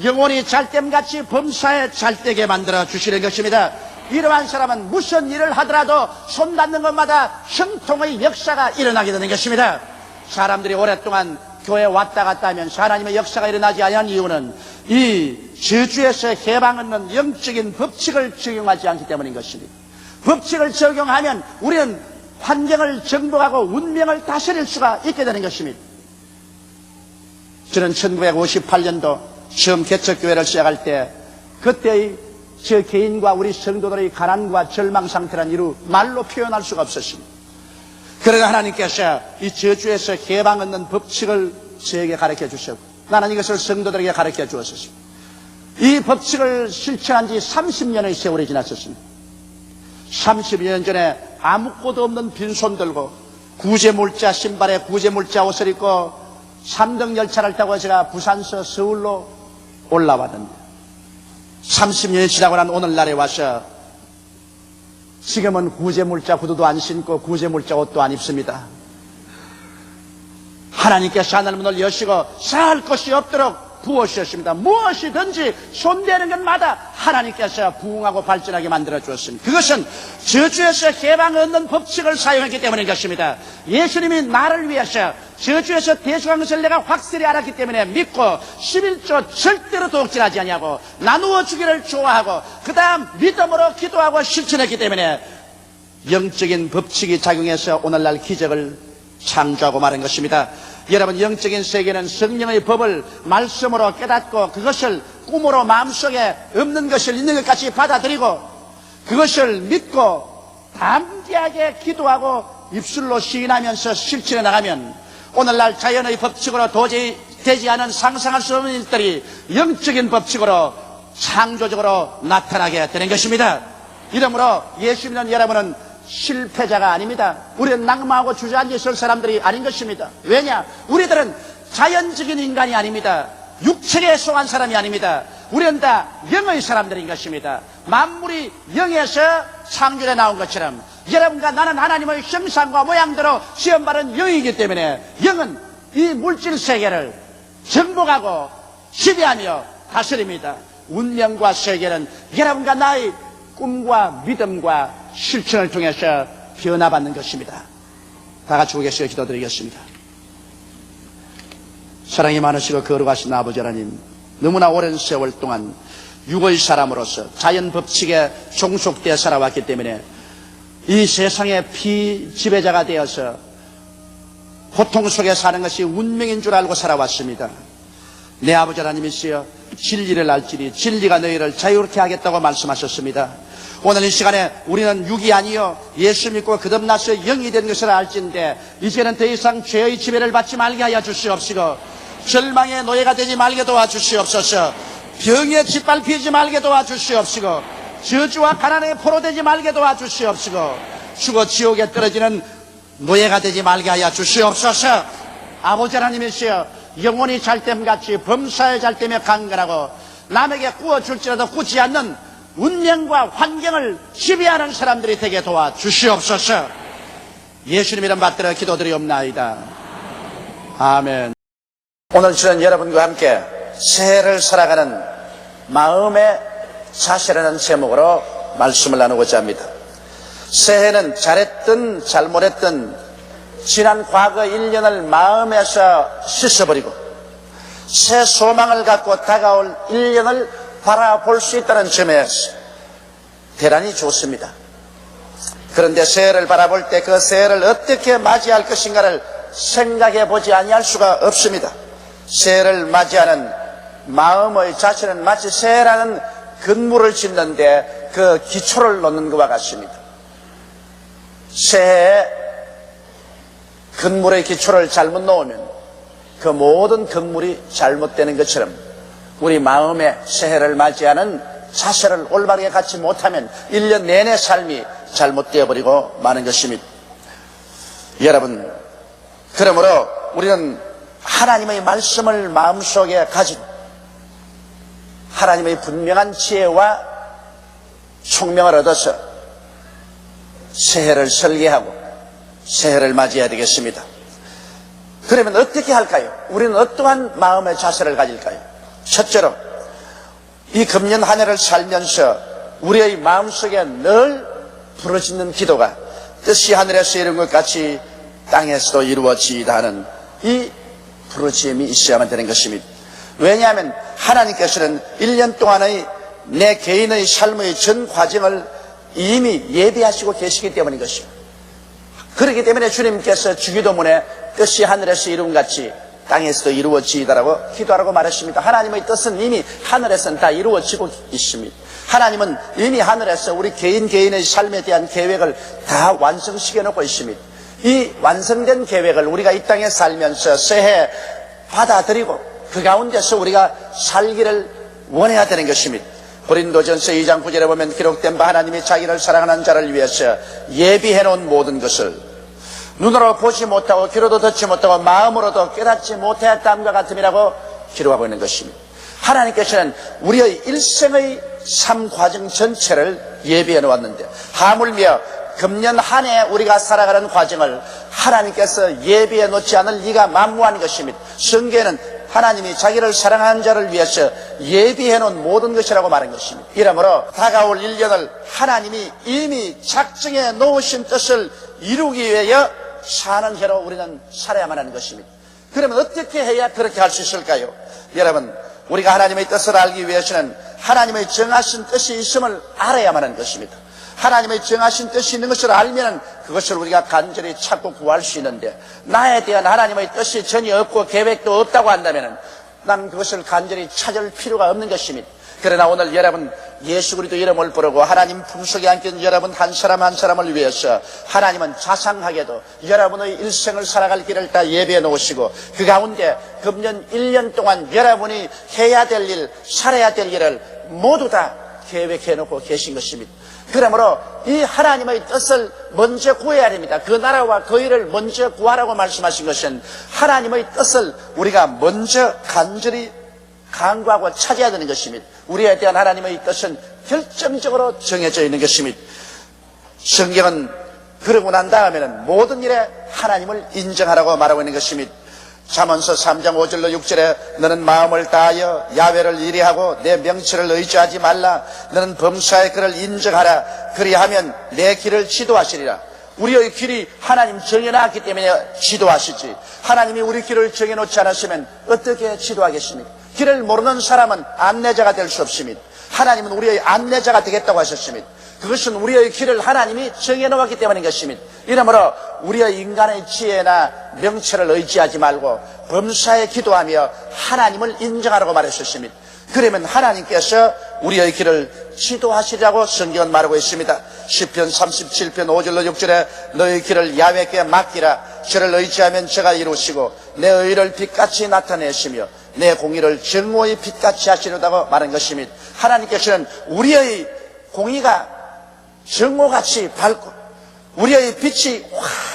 영혼이 잘됨같이 범사에 잘되게 만들어 주시는 것입니다. 이러한 사람은 무슨 일을 하더라도 손 닿는 것마다 형통의 역사가 일어나게 되는 것입니다. 사람들이 오랫동안 교회에 왔다 갔다 하면서 하나님의 역사가 일어나지 않은 이유는 이 저주에서 해방 얻는 영적인 법칙을 적용하지 않기 때문인 것입니다. 법칙을 적용하면 우리는 환경을 정복하고 운명을 다스릴 수가 있게 되는 것입니다. 저는 1958년도 처음 개척교회를 시작할 때 그때의 저 개인과 우리 성도들의 가난과 절망 상태란 이루 말로 표현할 수가 없었습니다. 그러나 하나님께서 이 저주에서 해방 얻는 법칙을 저에게 가르쳐 주셨고 나는 이것을 성도들에게 가르쳐 주었습니다. 이 법칙을 실천한 지 30년의 세월이 지났었습니다. 30년 전에 아무것도 없는 빈손 들고 구제물자 신발에 구제물자 옷을 입고 3등 열차를 타고 제가 부산서 서울로 올라왔는데 30년이 지나고 난 오늘날에 와서 지금은 구제물자 구두도 안 신고 구제물자 옷도 안 입습니다. 하나님께서 하늘문을 여시고 살 것이 없도록 부어주셨습니다. 무엇이든지 손대는 것마다 하나님께서 부흥하고 발전하게 만들어 주었습니다. 그것은 저주에서 해방 얻는 법칙을 사용했기 때문인 것입니다. 예수님이 나를 위해서 저주에서 대속한 것을 내가 확실히 알았기 때문에 믿고 11조 절대로 도둑질하지 아니하고 나누어 주기를 좋아하고 그 다음 믿음으로 기도하고 실천했기 때문에 영적인 법칙이 작용해서 오늘날 기적을 창조하고 마는 것입니다. 여러분, 영적인 세계는 성령의 법을 말씀으로 깨닫고 그것을 꿈으로 마음속에 없는 것을 있는 것 같이 받아들이고 그것을 믿고 담대하게 기도하고 입술로 시인하면서 실천해 나가면 오늘날 자연의 법칙으로 도저히 되지 않은 상상할 수 없는 일들이 영적인 법칙으로 창조적으로 나타나게 되는 것입니다. 이러므로 예수 믿는 여러분은 실패자가 아닙니다. 우리는 낙마하고 주저앉아 있을 사람들이 아닌 것입니다. 왜냐? 우리들은 자연적인 인간이 아닙니다. 육체에 속한 사람이 아닙니다. 우리는 다 영의 사람들인 것입니다. 만물이 영에서 창조해 나온 것처럼 여러분과 나는 하나님의 형상과 모양대로 시험받은 영이기 때문에 영은 이 물질 세계를 정복하고 지배하며 다스립니다. 운명과 세계는 여러분과 나의 꿈과 믿음과 실천을 통해서 변화받는 것입니다. 다 같이 고개시켜 기도드리겠습니다. 사랑이 많으시고 거룩하신 아버지 하나님, 너무나 오랜 세월 동안 육의 사람으로서 자연 법칙에 종속되어 살아왔기 때문에 이 세상의 피지배자가 되어서 고통 속에 사는 것이 운명인 줄 알고 살아왔습니다. 내 아버지 하나님이시여, 진리를 알지니 진리가 너희를 자유롭게 하겠다고 말씀하셨습니다. 오늘 이 시간에 우리는 육이 아니요 예수 믿고 거듭나서 영이 된 것을 알지인데 이제는 더 이상 죄의 지배를 받지 말게 하여 주시옵시고 절망의 노예가 되지 말게 도와주시옵소서. 병에 짓밟히지 말게 도와주시옵시고 저주와 가난에 포로되지 말게 도와주시옵시고 죽어 지옥에 떨어지는 노예가 되지 말게 하여 주시옵소서. 아버지 하나님이시여, 영혼이 잘됨같이 범사에 잘되며 강건하고 남에게 구워줄지라도 꾸지 않는 운명과 환경을 지배하는 사람들이 되게 도와주시옵소서. 예수님 이름 받들어 기도드리옵나이다. 아멘. 오늘 저는 여러분과 함께 새해를 살아가는 마음의 자세라는 제목으로 말씀을 나누고자 합니다. 새해는 잘했든 잘못했든 지난 과거 1년을 마음에서 씻어버리고 새 소망을 갖고 다가올 1년을 바라볼 수 있다는 점에서 대단히 좋습니다. 그런데 새해를 바라볼 때 그 새해를 어떻게 맞이할 것인가를 생각해 보지 아니할 수가 없습니다. 새해를 맞이하는 마음의 자체는 마치 새해라는 건물을 짓는데 그 기초를 놓는 것과 같습니다. 새해에 건물의 기초를 잘못 놓으면 그 모든 건물이 잘못되는 것처럼 우리 마음의 새해를 맞이하는 자세를 올바르게 갖지 못하면 1년 내내 삶이 잘못되어 버리고 마는 것입니다. 여러분, 그러므로 우리는 하나님의 말씀을 마음속에 가지고 하나님의 분명한 지혜와 총명을 얻어서 새해를 설계하고 새해를 맞이해야 되겠습니다. 그러면 어떻게 할까요? 우리는 어떠한 마음의 자세를 가질까요? 첫째로 이 금년 한 해를 살면서 우리의 마음속에 늘 부르짖는 기도가 뜻이 하늘에서 이룬 것 같이 땅에서도 이루어지이다 하는 이 부르짖음이 있어야만 되는 것입니다. 왜냐하면 하나님께서는 1년 동안의 내 개인의 삶의 전 과정을 이미 예비하시고 계시기 때문인 것입니다. 그렇기 때문에 주님께서 주기도문에 뜻이 하늘에서 이룬 같이 땅에서도 이루어지이다라고 기도하라고 말했습니다. 하나님의 뜻은 이미 하늘에서는 다 이루어지고 있습니다. 하나님은 이미 하늘에서 우리 개인의 삶에 대한 계획을 다 완성시켜 놓고 있습니다. 이 완성된 계획을 우리가 이 땅에 살면서 새해 받아들이고 그 가운데서 우리가 살기를 원해야 되는 것입니다. 고린도전서 2장 9절에 보면 기록된 바 하나님이 자기를 사랑하는 자를 위해서 예비해 놓은 모든 것을 눈으로 보지 못하고 귀로도 듣지 못하고 마음으로도 깨닫지 못했다함과 같음이라고 기록하고 있는 것입니다. 하나님께서는 우리의 일생의 삶 과정 전체를 예비해 놓았는데 하물며 금년 한 해 우리가 살아가는 과정을 하나님께서 예비해 놓지 않을 리가 만무한 것입니다. 성경에는 하나님이 자기를 사랑하는 자를 위해서 예비해 놓은 모든 것이라고 말한 것입니다. 이러므로 다가올 1년을 하나님이 이미 작정해 놓으신 뜻을 이루기 위하여 사는 해로 우리는 살아야만 하는 것입니다. 그러면 어떻게 해야 그렇게 할 수 있을까요? 여러분, 우리가 하나님의 뜻을 알기 위해서는 하나님의 정하신 뜻이 있음을 알아야만 하는 것입니다. 하나님의 정하신 뜻이 있는 것을 알면 그것을 우리가 간절히 찾고 구할 수 있는데, 나에 대한 하나님의 뜻이 전혀 없고 계획도 없다고 한다면 난 그것을 간절히 찾을 필요가 없는 것입니다. 그러나 오늘 여러분 예수 그리스도 이름을 부르고 하나님 품속에 안긴 여러분 한 사람 한 사람을 위해서 하나님은 자상하게도 여러분의 일생을 살아갈 길을 다 예비해 놓으시고 그 가운데 금년 1년 동안 여러분이 해야 될 일, 살아야 될 일을 모두 다 계획해 놓고 계신 것입니다. 그러므로 이 하나님의 뜻을 먼저 구해야 됩니다. 그 나라와 그 일을 먼저 구하라고 말씀하신 것은 하나님의 뜻을 우리가 먼저 간절히 간구하고 찾아야 되는 것입니다. 우리에 대한 하나님의 뜻은 결정적으로 정해져 있는 것입니다. 성경은 그러고 난 다음에는 모든 일에 하나님을 인정하라고 말하고 있는 것입니다. 잠언서 3장 5절로 6절에 너는 마음을 다하여 야훼를 의뢰하고 내 명철을 의지하지 말라. 너는 범사의 그를 인정하라. 그리하면 내 길을 지도하시리라. 우리의 길이 하나님 정해놨기 때문에 지도하시지, 하나님이 우리 길을 정해놓지 않았으면 어떻게 지도하겠습니까? 길을 모르는 사람은 안내자가 될 수 없습니다. 하나님은 우리의 안내자가 되겠다고 하셨습니다. 그것은 우리의 길을 하나님이 정해놓았기 때문인 것입니다. 이러므로 우리의 인간의 지혜나 명철을 의지하지 말고 범사에 기도하며 하나님을 인정하라고 말하셨습니다. 그러면 하나님께서 우리의 길을 지도하시라고 성경은 말하고 있습니다. 시편 37편 5절로 6절에 너의 길을 야훼께 맡기라. 저를 의지하면 저가 이루시고 내 의를 빛같이 나타내시며 내 공의를 정오의 빛같이 하시려다고 말한 것입니다. 하나님께서는 우리의 공의가 정오같이 밝고 우리의 빛이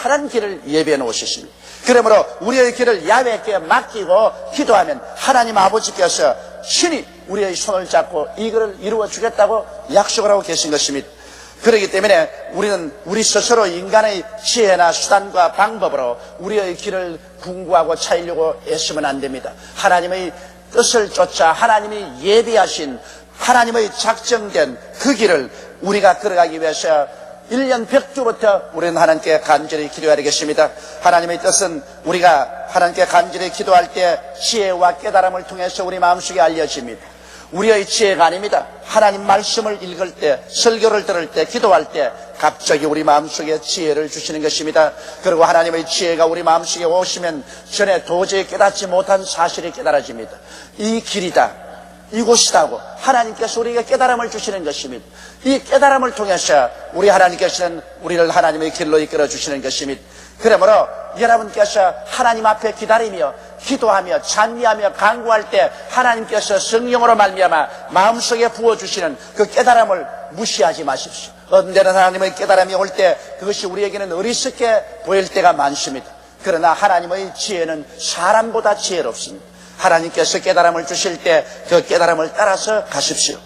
환한 길을 예비해 놓으셨습니다. 그러므로 우리의 길을 야훼께 맡기고 기도하면 하나님 아버지께서 친히 우리의 손을 잡고 이 길을 이루어 주겠다고 약속을 하고 계신 것입니다. 그렇기 때문에 우리는 우리 스스로 인간의 지혜나 수단과 방법으로 우리의 길을 궁구하고 찾으려고 애쓰면 안 됩니다. 하나님의 뜻을 쫓아 하나님이 예비하신 하나님의 작정된 그 길을 우리가 걸어가기 위해서 1년 벽두부터 우리는 하나님께 간절히 기도해야 되겠습니다. 하나님의 뜻은 우리가 하나님께 간절히 기도할 때 지혜와 깨달음을 통해서 우리 마음속에 알려집니다. 우리의 지혜가 아닙니다. 하나님 말씀을 읽을 때, 설교를 들을 때, 기도할 때 갑자기 우리 마음속에 지혜를 주시는 것입니다. 그리고 하나님의 지혜가 우리 마음속에 오시면 전에 도저히 깨닫지 못한 사실이 깨달아집니다. 이 길이다, 이곳이다고 하나님께서 우리에게 깨달음을 주시는 것입니다. 이 깨달음을 통해서 우리 하나님께서는 우리를 하나님의 길로 이끌어 주시는 것입니다. 그러므로 여러분께서 하나님 앞에 기다리며 기도하며 찬미하며 간구할 때 하나님께서 성령으로 말미암아 마음속에 부어주시는 그 깨달음을 무시하지 마십시오. 언제나 하나님의 깨달음이 올 때 그것이 우리에게는 어리석게 보일 때가 많습니다. 그러나 하나님의 지혜는 사람보다 지혜롭습니다. 하나님께서 깨달음을 주실 때 그 깨달음을 따라서 가십시오.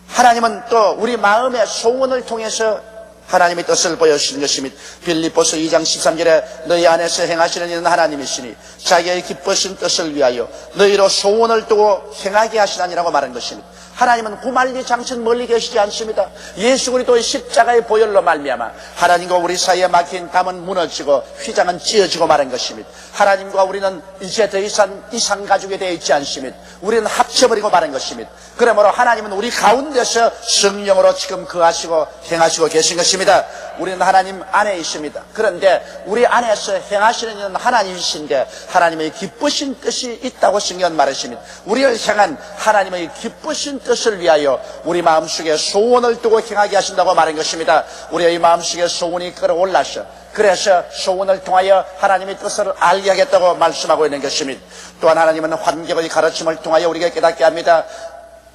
하나님은 또 우리 마음의 소원을 통해서 하나님의 뜻을 보여주시는 것입니다. 빌립보서 2장 13절에 너희 안에서 행하시는 이는 하나님이시니 자기의 기쁘신 뜻을 위하여 너희로 소원을 두고 행하게 하시나니라고 말한 것입니다. 하나님은 구만리 장천 멀리 계시지 않습니다. 예수 그리스도의 십자가의 보혈로 말미암아 하나님과 우리 사이에 막힌 담은 무너지고 휘장은 찢어지고 말한 것입니다. 하나님과 우리는 이제 더 이상 이상 가족이 되어 있지 않습니다. 우리는 합쳐버리고 말한 것입니다. 그러므로 하나님은 우리 가운데서 성령으로 지금 거하시고 행하시고 계신 것입니다. 것입니다. 우리는 하나님 안에 있습니다. 그런데 우리 안에서 행하시는 이는 하나님이신데 하나님의 기쁘신 뜻이 있다고 성경은 말했습니다. 우리를 향한 하나님의 기쁘신 뜻을 위하여 우리 마음속에 소원을 두고 행하게 하신다고 말한 것입니다. 우리의 마음속에 소원이 끌어올라서 그래서 소원을 통하여 하나님의 뜻을 알게 하겠다고 말씀하고 있는 것입니다. 또한 하나님은 환경의 가르침을 통하여 우리에게 깨닫게 합니다.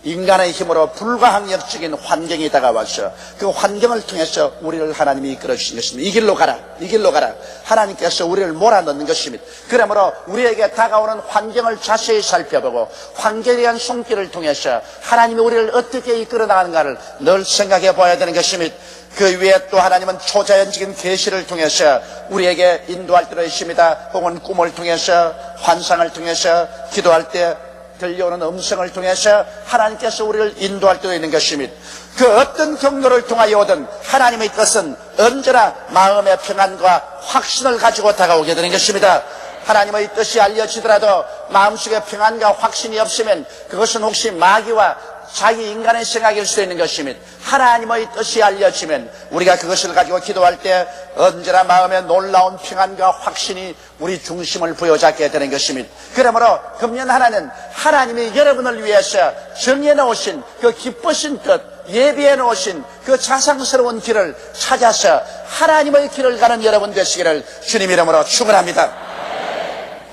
인간의 힘으로 불가항력적인 환경이 다가와서 그 환경을 통해서 우리를 하나님이 이끌어 주신 것입니다. 이 길로 가라, 이 길로 가라. 하나님께서 우리를 몰아넣는 것입니다. 그러므로 우리에게 다가오는 환경을 자세히 살펴보고 환경에 대한 손길을 통해서 하나님이 우리를 어떻게 이끌어 나가는가를 늘 생각해 봐야 되는 것입니다. 그 위에 또 하나님은 초자연적인 계시를 통해서 우리에게 인도할 때도 있습니다. 혹은 꿈을 통해서, 환상을 통해서, 기도할 때 들려오는 음성을 통해서 하나님께서 우리를 인도할 때도 있는 것입니다. 그 어떤 경로를 통하여 오든 하나님의 뜻은 언제나 마음의 평안과 확신을 가지고 다가오게 되는 것입니다. 하나님의 뜻이 알려지더라도 마음속에 평안과 확신이 없으면 그것은 혹시 마귀와 자기 인간의 생각일 수 있는 것입니다. 하나님의 뜻이 알려지면 우리가 그것을 가지고 기도할 때 언제나 마음에 놀라운 평안과 확신이 우리 중심을 부여잡게 되는 것입니다. 그러므로 금년 하나는 하나님이 여러분을 위해서 정해 놓으신 그 기쁘신 뜻, 예비해 놓으신 그 자상스러운 길을 찾아서 하나님의 길을 가는 여러분 되시기를 주님 이름으로 축원합니다.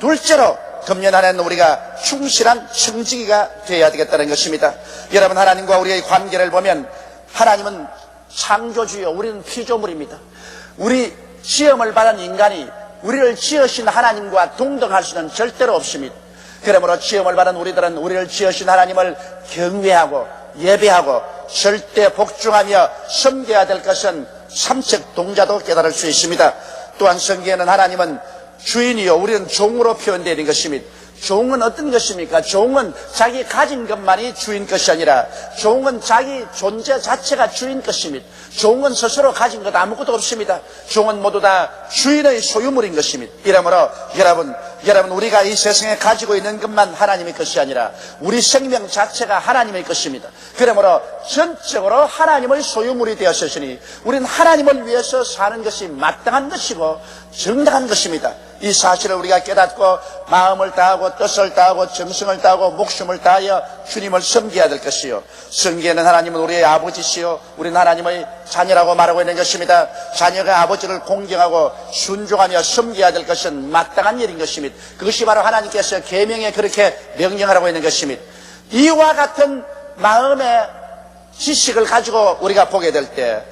둘째로 금년 안에는 우리가 충실한 청지기가 되어야 되겠다는 것입니다. 여러분, 하나님과 우리의 관계를 보면 하나님은 창조주요, 우리는 피조물입니다. 우리 지음을 받은 인간이 우리를 지으신 하나님과 동등할 수는 절대로 없습니다. 그러므로 지음을 받은 우리들은 우리를 지으신 하나님을 경외하고 예배하고 절대 복종하며 섬겨야 될 것은 삼척 동자도 깨달을 수 있습니다. 또한 성경에는 하나님은 주인이요, 우리는 종으로 표현되는 것입니다. 종은 어떤 것입니까? 종은 자기 가진 것만이 주인 것이 아니라 종은 자기 존재 자체가 주인 것입니다. 종은 스스로 가진 것 아무것도 없습니다. 종은 모두 다 주인의 소유물인 것입니다. 이러므로 여러분 우리가 이 세상에 가지고 있는 것만 하나님의 것이 아니라 우리 생명 자체가 하나님의 것입니다. 그러므로 전적으로 하나님의 소유물이 되었으니 우리는 하나님을 위해서 사는 것이 마땅한 것이고 정당한 것입니다. 이 사실을 우리가 깨닫고 마음을 다하고 뜻을 다하고 정성을 다하고 목숨을 다하여 주님을 섬겨야 될 것이요, 성경에는 하나님은 우리의 아버지시요 우리는 하나님의 자녀라고 말하고 있는 것입니다. 자녀가 아버지를 공경하고 순종하며 섬겨야 될 것은 마땅한 일인 것입니다. 그것이 바로 하나님께서 계명에 그렇게 명령하라고 있는 것입니다. 이와 같은 마음의 지식을 가지고 우리가 보게 될 때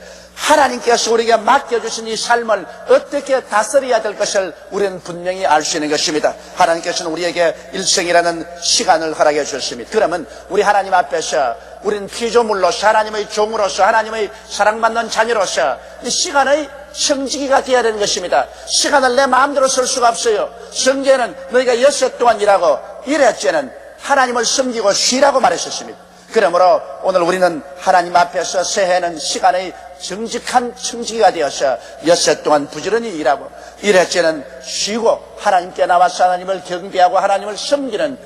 하나님께서 우리에게 맡겨주신 이 삶을 어떻게 다스려야 될 것을 우리는 분명히 알 수 있는 것입니다. 하나님께서는 우리에게 일생이라는 시간을 허락해 주셨습니다. 그러면 우리 하나님 앞에서 우리는 피조물로서 하나님의 종으로서 하나님의 사랑받는 자녀로서 이 시간의 청지기가 되어야 되는 것입니다. 시간을 내 마음대로 쓸 수가 없어요. 성경에는 너희가 엿새 동안 일하고 일했째는 하나님을 섬기고 쉬라고 말했었습니다. 그러므로 오늘 우리는 하나님 앞에서 새해는 시간의 정직한 청지기가 되어서 엿새 동안 부지런히 일하고 일회째는 쉬고 하나님께 나와서 하나님을 경배하고 하나님을 섬기는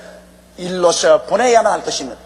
일로서 보내야만 할 것입니다.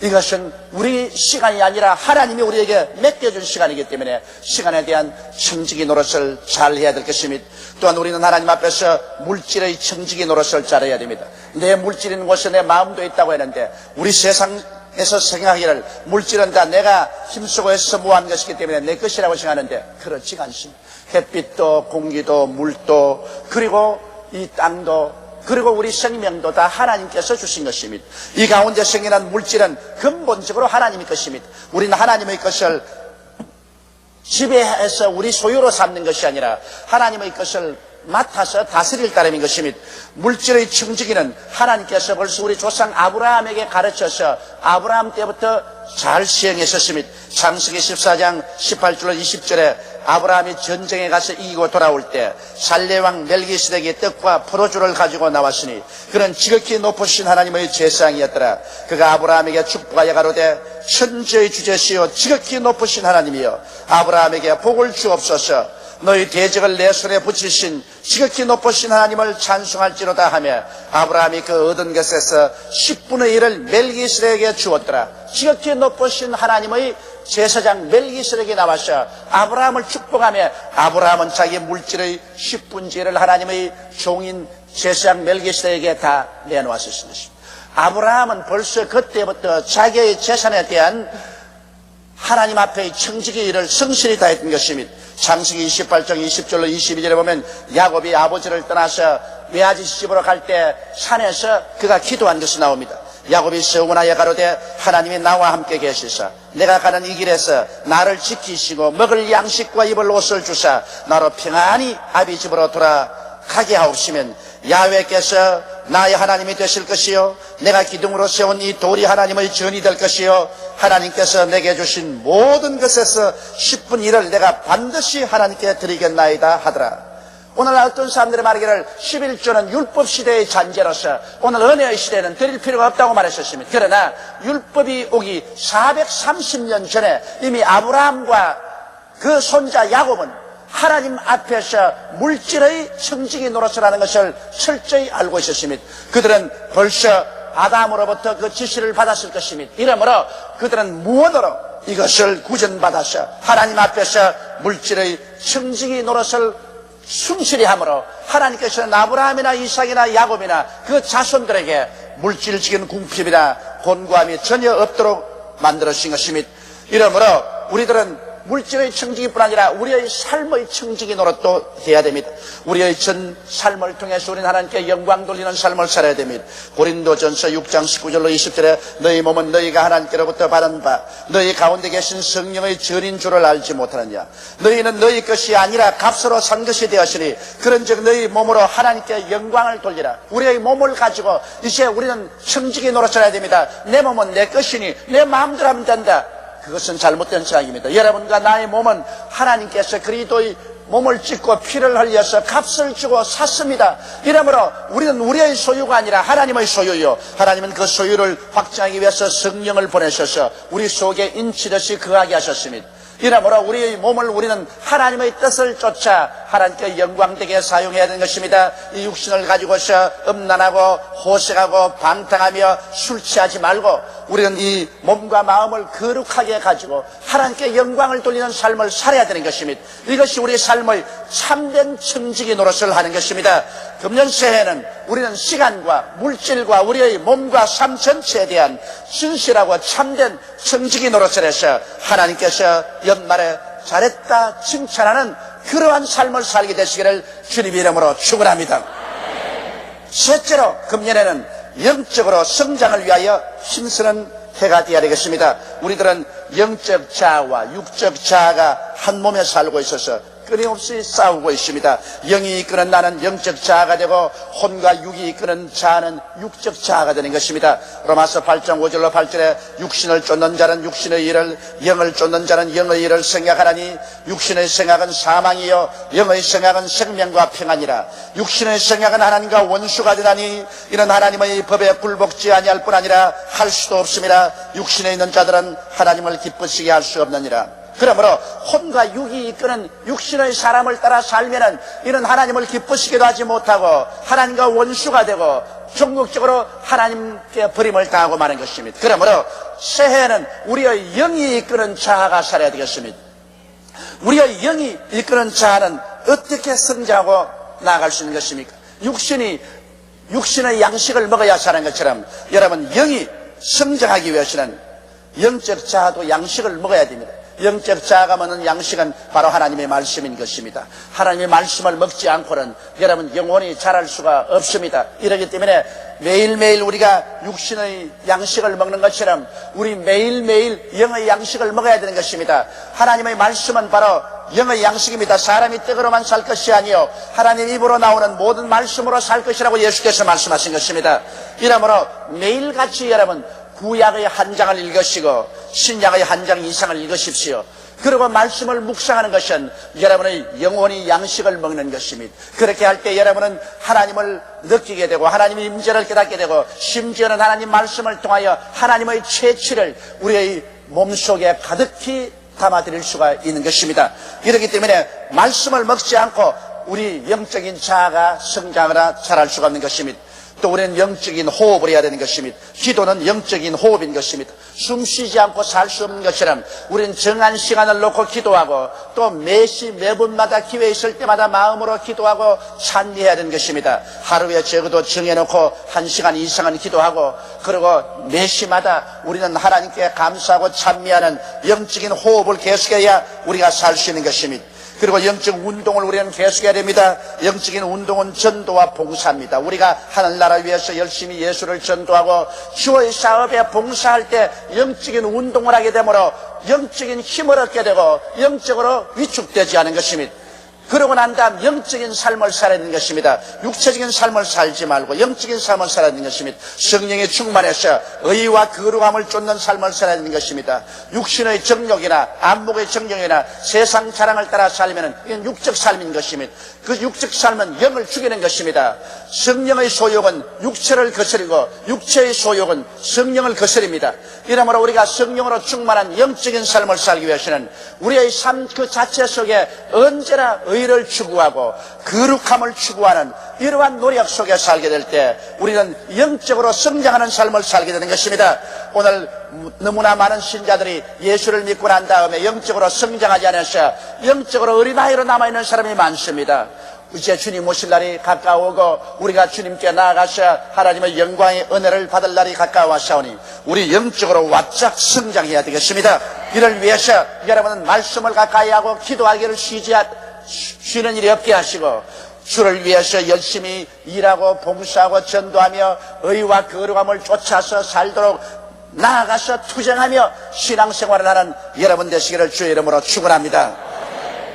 이것은 우리 시간이 아니라 하나님이 우리에게 맡겨준 시간이기 때문에 시간에 대한 청지기 노릇을 잘 해야 될 것입니다. 또한 우리는 하나님 앞에서 물질의 청지기 노릇을 잘 해야 됩니다. 내 물질 있는 곳에 내 마음도 있다고 했는데 우리 세상에서 생각하기를 물질은 다 내가 힘쓰고 해서 모한 것이기 때문에 내 것이라고 생각하는데 그렇지가 않습니다. 햇빛도 공기도 물도 그리고 이 땅도 그리고 우리 생명도 다 하나님께서 주신 것입니다. 이 가운데 생겨난 물질은 근본적으로 하나님의 것입니다. 우리는 하나님의 것을 지배해서 우리 소유로 삼는 것이 아니라 하나님의 것을 맡아서 다스릴 따름인 것입니다. 물질의 청지기는 하나님께서 벌써 우리 조상 아브라함에게 가르쳐서 아브라함 때부터 잘 시행했었습니다. 창세기 14장 18절 20절에 아브라함이 전쟁에 가서 이기고 돌아올 때 살레왕 멜기세덱이 떡과 포도주를 가지고 나왔으니 그는 지극히 높으신 하나님의 제사장이었더라. 그가 아브라함에게 축복하여 가로되 천지의 주제시여 지극히 높으신 하나님이여 아브라함에게 복을 주옵소서. 너희 대적을 내 손에 붙이신 지극히 높으신 하나님을 찬송할지로다 하며 아브라함이 그 얻은 것에서 10분의 1을 멜기세덱에게 주었더라. 지극히 높으신 하나님의 제사장 멜기세덱이 나와서 아브라함을 축복하며 아브라함은 자기 물질의 10분의 1을 하나님의 종인 제사장 멜기세덱에게 다 내놓았었습니다. 아브라함은 벌써 그때부터 자기의 재산에 대한 하나님 앞의 청지기 일을 성실히 다했던 것입니다. 창세기 28장 20절로 22절에 보면 야곱이 아버지를 떠나서 외아지 집으로 갈 때 산에서 그가 기도한 것이 나옵니다. 야곱이 서운하여 가로되 하나님이 나와 함께 계시사 내가 가는 이 길에서 나를 지키시고 먹을 양식과 입을 옷을 주사 나로 평안히 아비 집으로 돌아가게 하옵시면 야훼께서 나의 하나님이 되실 것이요 내가 기둥으로 세운 이 돌이 하나님의 전이 될 것이요 하나님께서 내게 주신 모든 것에서 10분의 1을 내가 반드시 하나님께 드리겠나이다 하더라. 오늘날 어떤 사람들이 말하기를 11조는 율법 시대의 잔재로서 오늘 은혜의 시대는 드릴 필요가 없다고 말했었습니다. 그러나 율법이 오기 430년 전에 이미 아브라함과 그 손자 야곱은 하나님 앞에서 물질의 청지기 노릇을 하는 것을 철저히 알고 있었습니다. 그들은 벌써 아담으로부터 그 지시를 받았을 것입니다. 이러므로 그들은 무언으로 이것을 구전받아서 하나님 앞에서 물질의 청지기 노릇을 충실히 함으로 하나님께서는 아브라함이나 이삭이나 야곱이나 그 자손들에게 물질적인 궁핍이나 곤고함이 전혀 없도록 만들어주신 것입니다. 이러므로 우리들은 물질의 청지기뿐 아니라 우리의 삶의 청지기 노릇도 해야 됩니다. 우리의 전 삶을 통해서 우리는 하나님께 영광 돌리는 삶을 살아야 됩니다. 고린도전서 6장 19절로 20절에 너희 몸은 너희가 하나님께로부터 받은 바 너희 가운데 계신 성령의 전인 줄을 알지 못하느냐. 너희는 너희 것이 아니라 값으로 산 것이 되었으니 그런즉 너희 몸으로 하나님께 영광을 돌리라. 우리의 몸을 가지고 이제 우리는 청지기 노릇을 해야 됩니다. 내 몸은 내 것이니 내 마음대로 하면 된다. 그것은 잘못된 생각입니다. 여러분과 나의 몸은 하나님께서 그리스도의 몸을 찢고 피를 흘려서 값을 주고 샀습니다. 이러므로 우리는 우리의 소유가 아니라 하나님의 소유요. 하나님은 그 소유를 확증하기 위해서 성령을 보내셔서 우리 속에 인치듯이 거하게 하셨습니다. 이러므로 우리의 몸을 우리는 하나님의 뜻을 쫓아 하나님께 영광되게 사용해야 되는 것입니다. 이 육신을 가지고서 음란하고 호색하고 방탕하며 술 취하지 말고 우리는 이 몸과 마음을 거룩하게 가지고 하나님께 영광을 돌리는 삶을 살아야 되는 것입니다. 이것이 우리의 삶의 참된 청지기 노릇을 하는 것입니다. 금년 새해는 우리는 시간과 물질과 우리의 몸과 삶 전체에 대한 진실하고 참된 청지기 노릇을 해서 하나님께서 연말에 잘했다 칭찬하는 그러한 삶을 살게 되시기를 주님 이름으로 축원합니다. 셋째로 금년에는 영적으로 성장을 위하여 힘쓰는 해가 되어야 되겠습니다. 우리들은 영적 자아와 육적 자아가 한 몸에 살고 있어서 끊임없이 싸우고 있습니다. 영이 이끄는 나는 영적 자아가 되고 혼과 육이 이끄는 자아는 육적 자아가 되는 것입니다. 로마서 8장 5절로 8절에 육신을 쫓는 자는 육신의 일을 영을 쫓는 자는 영의 일을 생각하나니 육신의 생각은 사망이요 영의 생각은 생명과 평안이라. 육신의 생각은 하나님과 원수가 되나니 이는 하나님의 법에 굴복지 아니할 뿐 아니라 할 수도 없습니다. 육신에 있는 자들은 하나님을 기쁘시게 할 수 없느니라. 그러므로 혼과 육이 이끄는 육신의 사람을 따라 살면은 이는 하나님을 기쁘시게도 하지 못하고 하나님과 원수가 되고 종국적으로 하나님께 버림을 당하고 마는 것입니다. 그러므로 새해에는 우리의 영이 이끄는 자아가 살아야 되겠습니다. 우리의 영이 이끄는 자아는 어떻게 성장하고 나아갈 수 있는 것입니까? 육신의 양식을 먹어야 사는 것처럼 여러분 영이 성장하기 위해서는 영적 자아도 양식을 먹어야 됩니다. 영적 자아가 먹는 양식은 바로 하나님의 말씀인 것입니다. 하나님의 말씀을 먹지 않고는 여러분 영혼이 자랄 수가 없습니다. 이러기 때문에 매일매일 우리가 육신의 양식을 먹는 것처럼 우리 매일매일 영의 양식을 먹어야 되는 것입니다. 하나님의 말씀은 바로 영의 양식입니다. 사람이 떡으로만 살 것이 아니요 하나님 입으로 나오는 모든 말씀으로 살 것이라고 예수께서 말씀하신 것입니다. 이러므로 매일같이 여러분 구약의 한 장을 읽으시고 신약의 한 장 이상을 읽으십시오. 그리고 말씀을 묵상하는 것은 여러분의 영혼이 양식을 먹는 것입니다. 그렇게 할 때 여러분은 하나님을 느끼게 되고 하나님의 임재를 깨닫게 되고 심지어는 하나님 말씀을 통하여 하나님의 채취를 우리의 몸속에 가득히 담아드릴 수가 있는 것입니다. 이렇기 때문에 말씀을 먹지 않고 우리 영적인 자아가 성장하거나 자랄 수가 없는 것입니다. 또 우리는 영적인 호흡을 해야 되는 것입니다. 기도는 영적인 호흡인 것입니다. 숨 쉬지 않고 살 수 없는 것처럼 우리는 정한 시간을 놓고 기도하고 또 매분마다 기회 있을 때마다 마음으로 기도하고 찬미해야 되는 것입니다. 하루에 적어도 정해놓고 1시간 이상은 기도하고 그리고 매시마다 우리는 하나님께 감사하고 찬미하는 영적인 호흡을 계속해야 우리가 살 수 있는 것입니다. 그리고 영적 운동을 우리는 계속해야 됩니다. 영적인 운동은 전도와 봉사입니다. 우리가 하늘나라 위해서 열심히 예수를 전도하고 주의 사업에 봉사할 때 영적인 운동을 하게 되므로 영적인 힘을 얻게 되고 영적으로 위축되지 않은 것입니다. 그러고 난 다음 영적인 삶을 살아야 하는 것입니다. 육체적인 삶을 살지 말고 영적인 삶을 살아야 하는 것입니다. 성령의 충만해서 의와 거룩함을 쫓는 삶을 살아야 하는 것입니다. 육신의 정욕이나 안목의 정욕이나 세상 자랑을 따라 살면 이건 육적 삶인 것입니다. 그 육적 삶은 영을 죽이는 것입니다. 성령의 소욕은 육체를 거스리고 육체의 소욕은 성령을 거스립니다. 이러므로 우리가 성령으로 충만한 영적인 삶을 살기 위해서는 우리의 삶 그 자체 속에 언제나 의를 추구하고 거룩함을 추구하는 이러한 노력 속에 살게 될 때 우리는 영적으로 성장하는 삶을 살게 되는 것입니다. 오늘 너무나 많은 신자들이 예수를 믿고 난 다음에 영적으로 성장하지 않아서 영적으로 어린아이로 남아있는 사람이 많습니다. 이제 주님 오실 날이 가까우고 우리가 주님께 나아가서 하나님의 영광의 은혜를 받을 날이 가까워사오니 우리 영적으로 바짝 성장해야 되겠습니다. 이를 위해서 여러분은 말씀을 가까이 하고 기도하기를 쉬는 일이 없게 하시고 주를 위해서 열심히 일하고 봉사하고 전도하며 의와 거룩함을 쫓아서 살도록 나아가서 투쟁하며 신앙생활을 하는 여러분 되시기를 주의 이름으로 축원합니다.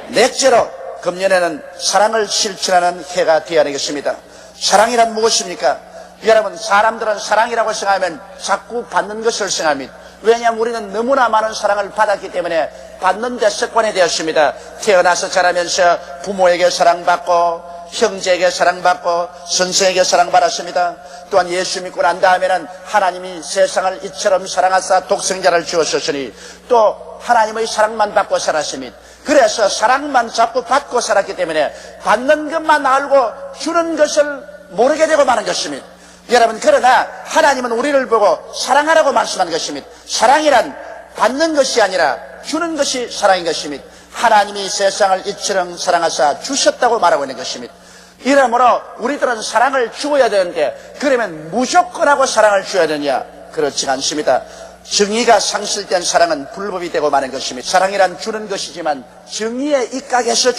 넷째로 금년에는 사랑을 실천하는 해가 되어야 되겠습니다. 사랑이란 무엇입니까? 여러분, 사람들은 사랑이라고 생각하면 자꾸 받는 것을 생각합니다. 왜냐하면 우리는 너무나 많은 사랑을 받았기 때문에 받는 데 습관이 되었습니다. 태어나서 자라면서 부모에게 사랑받고 형제에게 사랑받고 선생에게 사랑받았습니다. 또한 예수 믿고 난 다음에는 하나님이 세상을 이처럼 사랑하사 독생자를 주었으니 또 하나님의 사랑만 받고 살았습니다. 그래서 사랑만 자꾸 받고 살았기 때문에 받는 것만 알고 주는 것을 모르게 되고 마는 것입니다. 여러분, 그러나 하나님은 우리를 보고 사랑하라고 말씀한 것입니다. 사랑이란 받는 것이 아니라 주는 것이 사랑인 것입니다. 하나님이 세상을 이처럼 사랑하사 주셨다고 말하고 있는 것입니다. 이러므로 우리들은 사랑을 주어야 되는데 그러면 무조건 하고 사랑을 줘야 되냐? 그렇지 않습니다. 정의가 상실된 사랑은 불법이 되고 마는 것입니다. 사랑이란 주는 것이지만 정의에 입각해서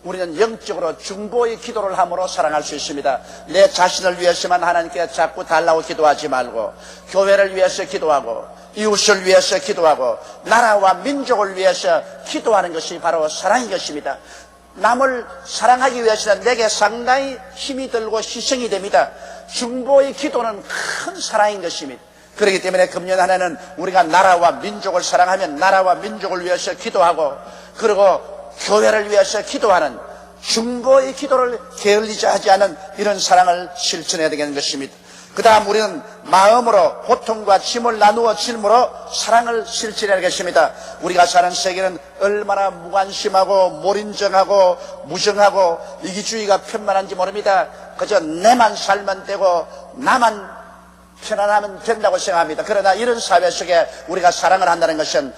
우리는 영적으로 중보의 기도를 함으로 사랑할 수 있습니다. 내 자신을 위해서만 하나님께 자꾸 달라고 기도하지 말고 교회를 위해서 기도하고 이웃을 위해서 기도하고 나라와 민족을 위해서 기도하는 것이 바로 사랑인 것입니다. 남을 사랑하기 위해서는 내게 상당히 힘이 들고 희생이 됩니다. 중보의 기도는 큰 사랑인 것입니다. 그렇기 때문에 금년 한 해는 우리가 나라와 민족을 사랑하면 나라와 민족을 위해서 기도하고 그리고 교회를 위해서 기도하는 중보의 기도를 게을리지 하지 않은 이런 사랑을 실천해야 되는 것입니다. 그 다음 우리는 마음으로 고통과 짐을 나누어 짐으로 사랑을 실천해야 되겠습니다. 우리가 사는 세계는 얼마나 무관심하고 몰인정하고 무정하고 이기주의가 편만한지 모릅니다. 그저 내만 살면 되고 나만 편안하면 된다고 생각합니다. 그러나 이런 사회 속에 우리가 사랑을 한다는 것은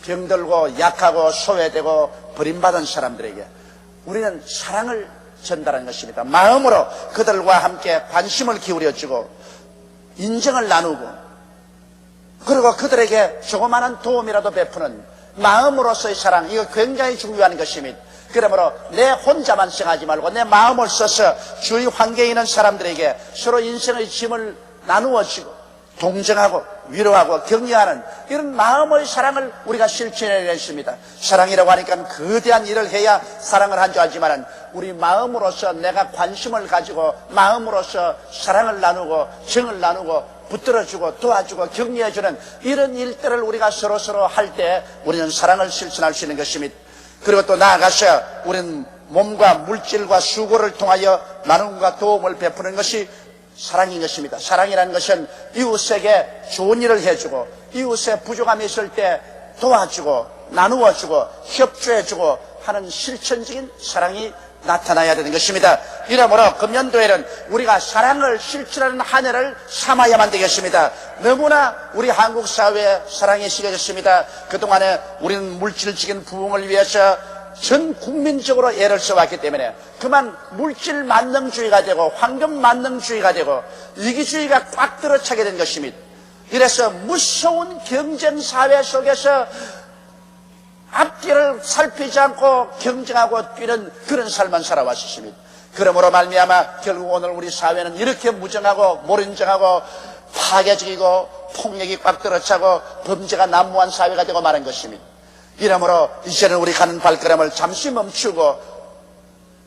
병들고 약하고 소외되고 버림받은 사람들에게 우리는 사랑을 전달하는 것입니다. 마음으로 그들과 함께 관심을 기울여주고 인정을 나누고 그리고 그들에게 조그마한 도움이라도 베푸는 마음으로서의 사랑, 이거 굉장히 중요한 것입니다. 그러므로 내 혼자만 생각하지 말고 내 마음을 써서 주위 환경에 있는 사람들에게 서로 인생의 짐을 나누어주고 동정하고 위로하고 격려하는 이런 마음의 사랑을 우리가 실천해야 했습니다. 사랑이라고 하니까 거대한 일을 해야 사랑을 한 줄 알지만 우리 마음으로서 내가 관심을 가지고 마음으로서 사랑을 나누고 정을 나누고 붙들어주고 도와주고 격려해주는 이런 일들을 우리가 서로 할 때 우리는 사랑을 실천할 수 있는 것입니다. 그리고 또 나아가서 우리는 몸과 물질과 수고를 통하여 나눔과 도움을 베푸는 것이 사랑인 것입니다. 사랑이라는 것은 이웃에게 좋은 일을 해주고 이웃에 부족함이 있을 때 도와주고 나누어주고 협조해주고 하는 실천적인 사랑이 나타나야 되는 것입니다. 이러므로 금년도에는 우리가 사랑을 실천하는 한 해를 삼아야만 되겠습니다. 너무나 우리 한국 사회에 사랑이 식어졌습니다. 그동안에 우리는 물질적인 부흥을 위해서 전 국민적으로 애를 써왔기 때문에 그만 물질 만능주의가 되고 황금 만능주의가 되고 이기주의가 꽉 들어차게 된 것입니다. 이래서 무서운 경쟁사회 속에서 앞뒤를 살피지 않고 경쟁하고 뛰는 그런 삶만 살아왔습니다. 그러므로 말미암아 결국 오늘 우리 사회는 이렇게 무정하고 모른정하고 파괴적이고 폭력이 꽉 들어차고 범죄가 난무한 사회가 되고 마는 것입니다. 이러므로 이제는 우리 가는 발걸음을 잠시 멈추고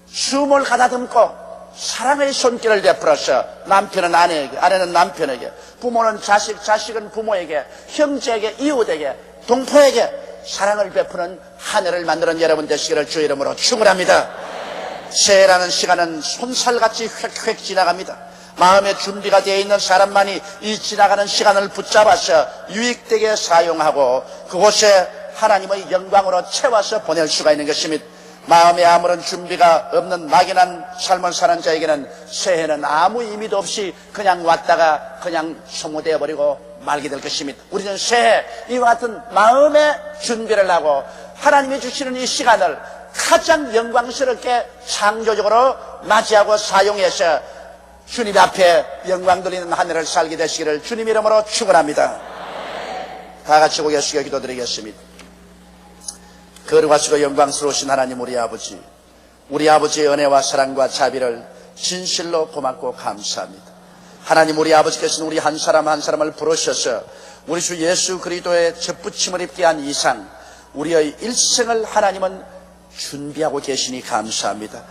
숨을 가다듬고 사랑의 손길을 베풀어서 남편은 아내에게, 아내는 남편에게, 부모는 자식, 자식은 부모에게, 형제에게, 이웃에게, 동포에게 사랑을 베푸는 한 해를 만드는 여러분 되시기를 주 이름으로 축원합니다. 새해라는 시간은 손살같이 휙휙 지나갑니다. 마음의 준비가 되어 있는 사람만이 이 지나가는 시간을 붙잡아서 유익되게 사용하고 그곳에 하나님의 영광으로 채워서 보낼 수가 있는 것입니다. 마음에 아무런 준비가 없는 막연한 삶을 사는 자에게는 새해는 아무 의미도 없이 그냥 왔다가 그냥 소모되어 버리고 말게 될 것입니다. 우리는 새해 이와 같은 마음의 준비를 하고 하나님이 주시는 이 시간을 가장 영광스럽게 창조적으로 맞이하고 사용해서 주님 앞에 영광 돌리는 한 해를 살게 되시기를 주님 이름으로 축원합니다. 다 같이 고개 숙여 기도드리겠습니다. 거룩하시고 영광스러우신 하나님 우리 아버지의 은혜와 사랑과 자비를 진실로 고맙고 감사합니다. 하나님 우리 아버지께서는 우리 한 사람 한 사람을 부르셔서 우리 주 예수 그리스도의 접붙임을 입게 한 이상 우리의 일생을 하나님은 준비하고 계시니 감사합니다.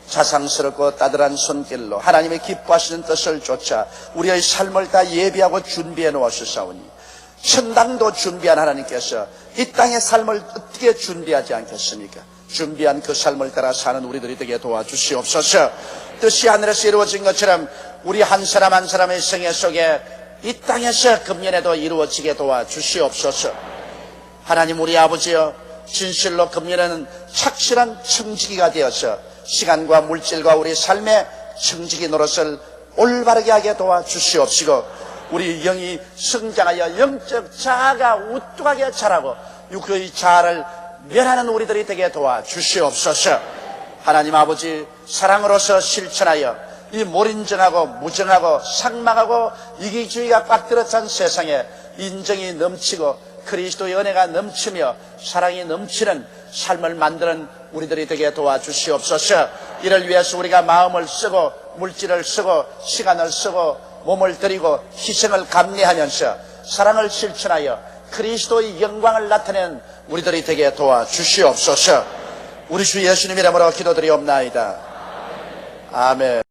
자상스럽고 따뜻한 손길로 하나님의 기뻐하시는 뜻을 쫓아 우리의 삶을 다 예비하고 준비해 놓으셨사오니 천당도 준비한 하나님께서 이 땅의 삶을 어떻게 준비하지 않겠습니까? 준비한 그 삶을 따라 사는 우리들이 되게 도와주시옵소서. 뜻이 하늘에서 이루어진 것처럼 우리 한 사람 한 사람의 생애 속에 이 땅에서 금년에도 이루어지게 도와주시옵소서. 하나님 우리 아버지여, 진실로 금년에는 착실한 청지기가 되어서 시간과 물질과 우리 삶의 청지기 노릇을 올바르게 하게 도와주시옵시고 우리 영이 성장하여 영적 자아가 우뚝하게 자라고 그 자아를 멸하는 우리들이 되게 도와주시옵소서. 하나님 아버지, 사랑으로서 실천하여 이 몰인정하고 무정하고 삭막하고 이기주의가 꽉 들어찬 세상에 인정이 넘치고 그리스도의 은혜가 넘치며 사랑이 넘치는 삶을 만드는 우리들이 되게 도와주시옵소서. 이를 위해서 우리가 마음을 쓰고 물질을 쓰고 시간을 쓰고 몸을 들이고 희생을 감내하면서 사랑을 실천하여 그리스도의 영광을 나타내는 우리들이 되게 도와주시옵소서. 우리 주 예수님 이름으로 기도드리옵나이다. 아멘.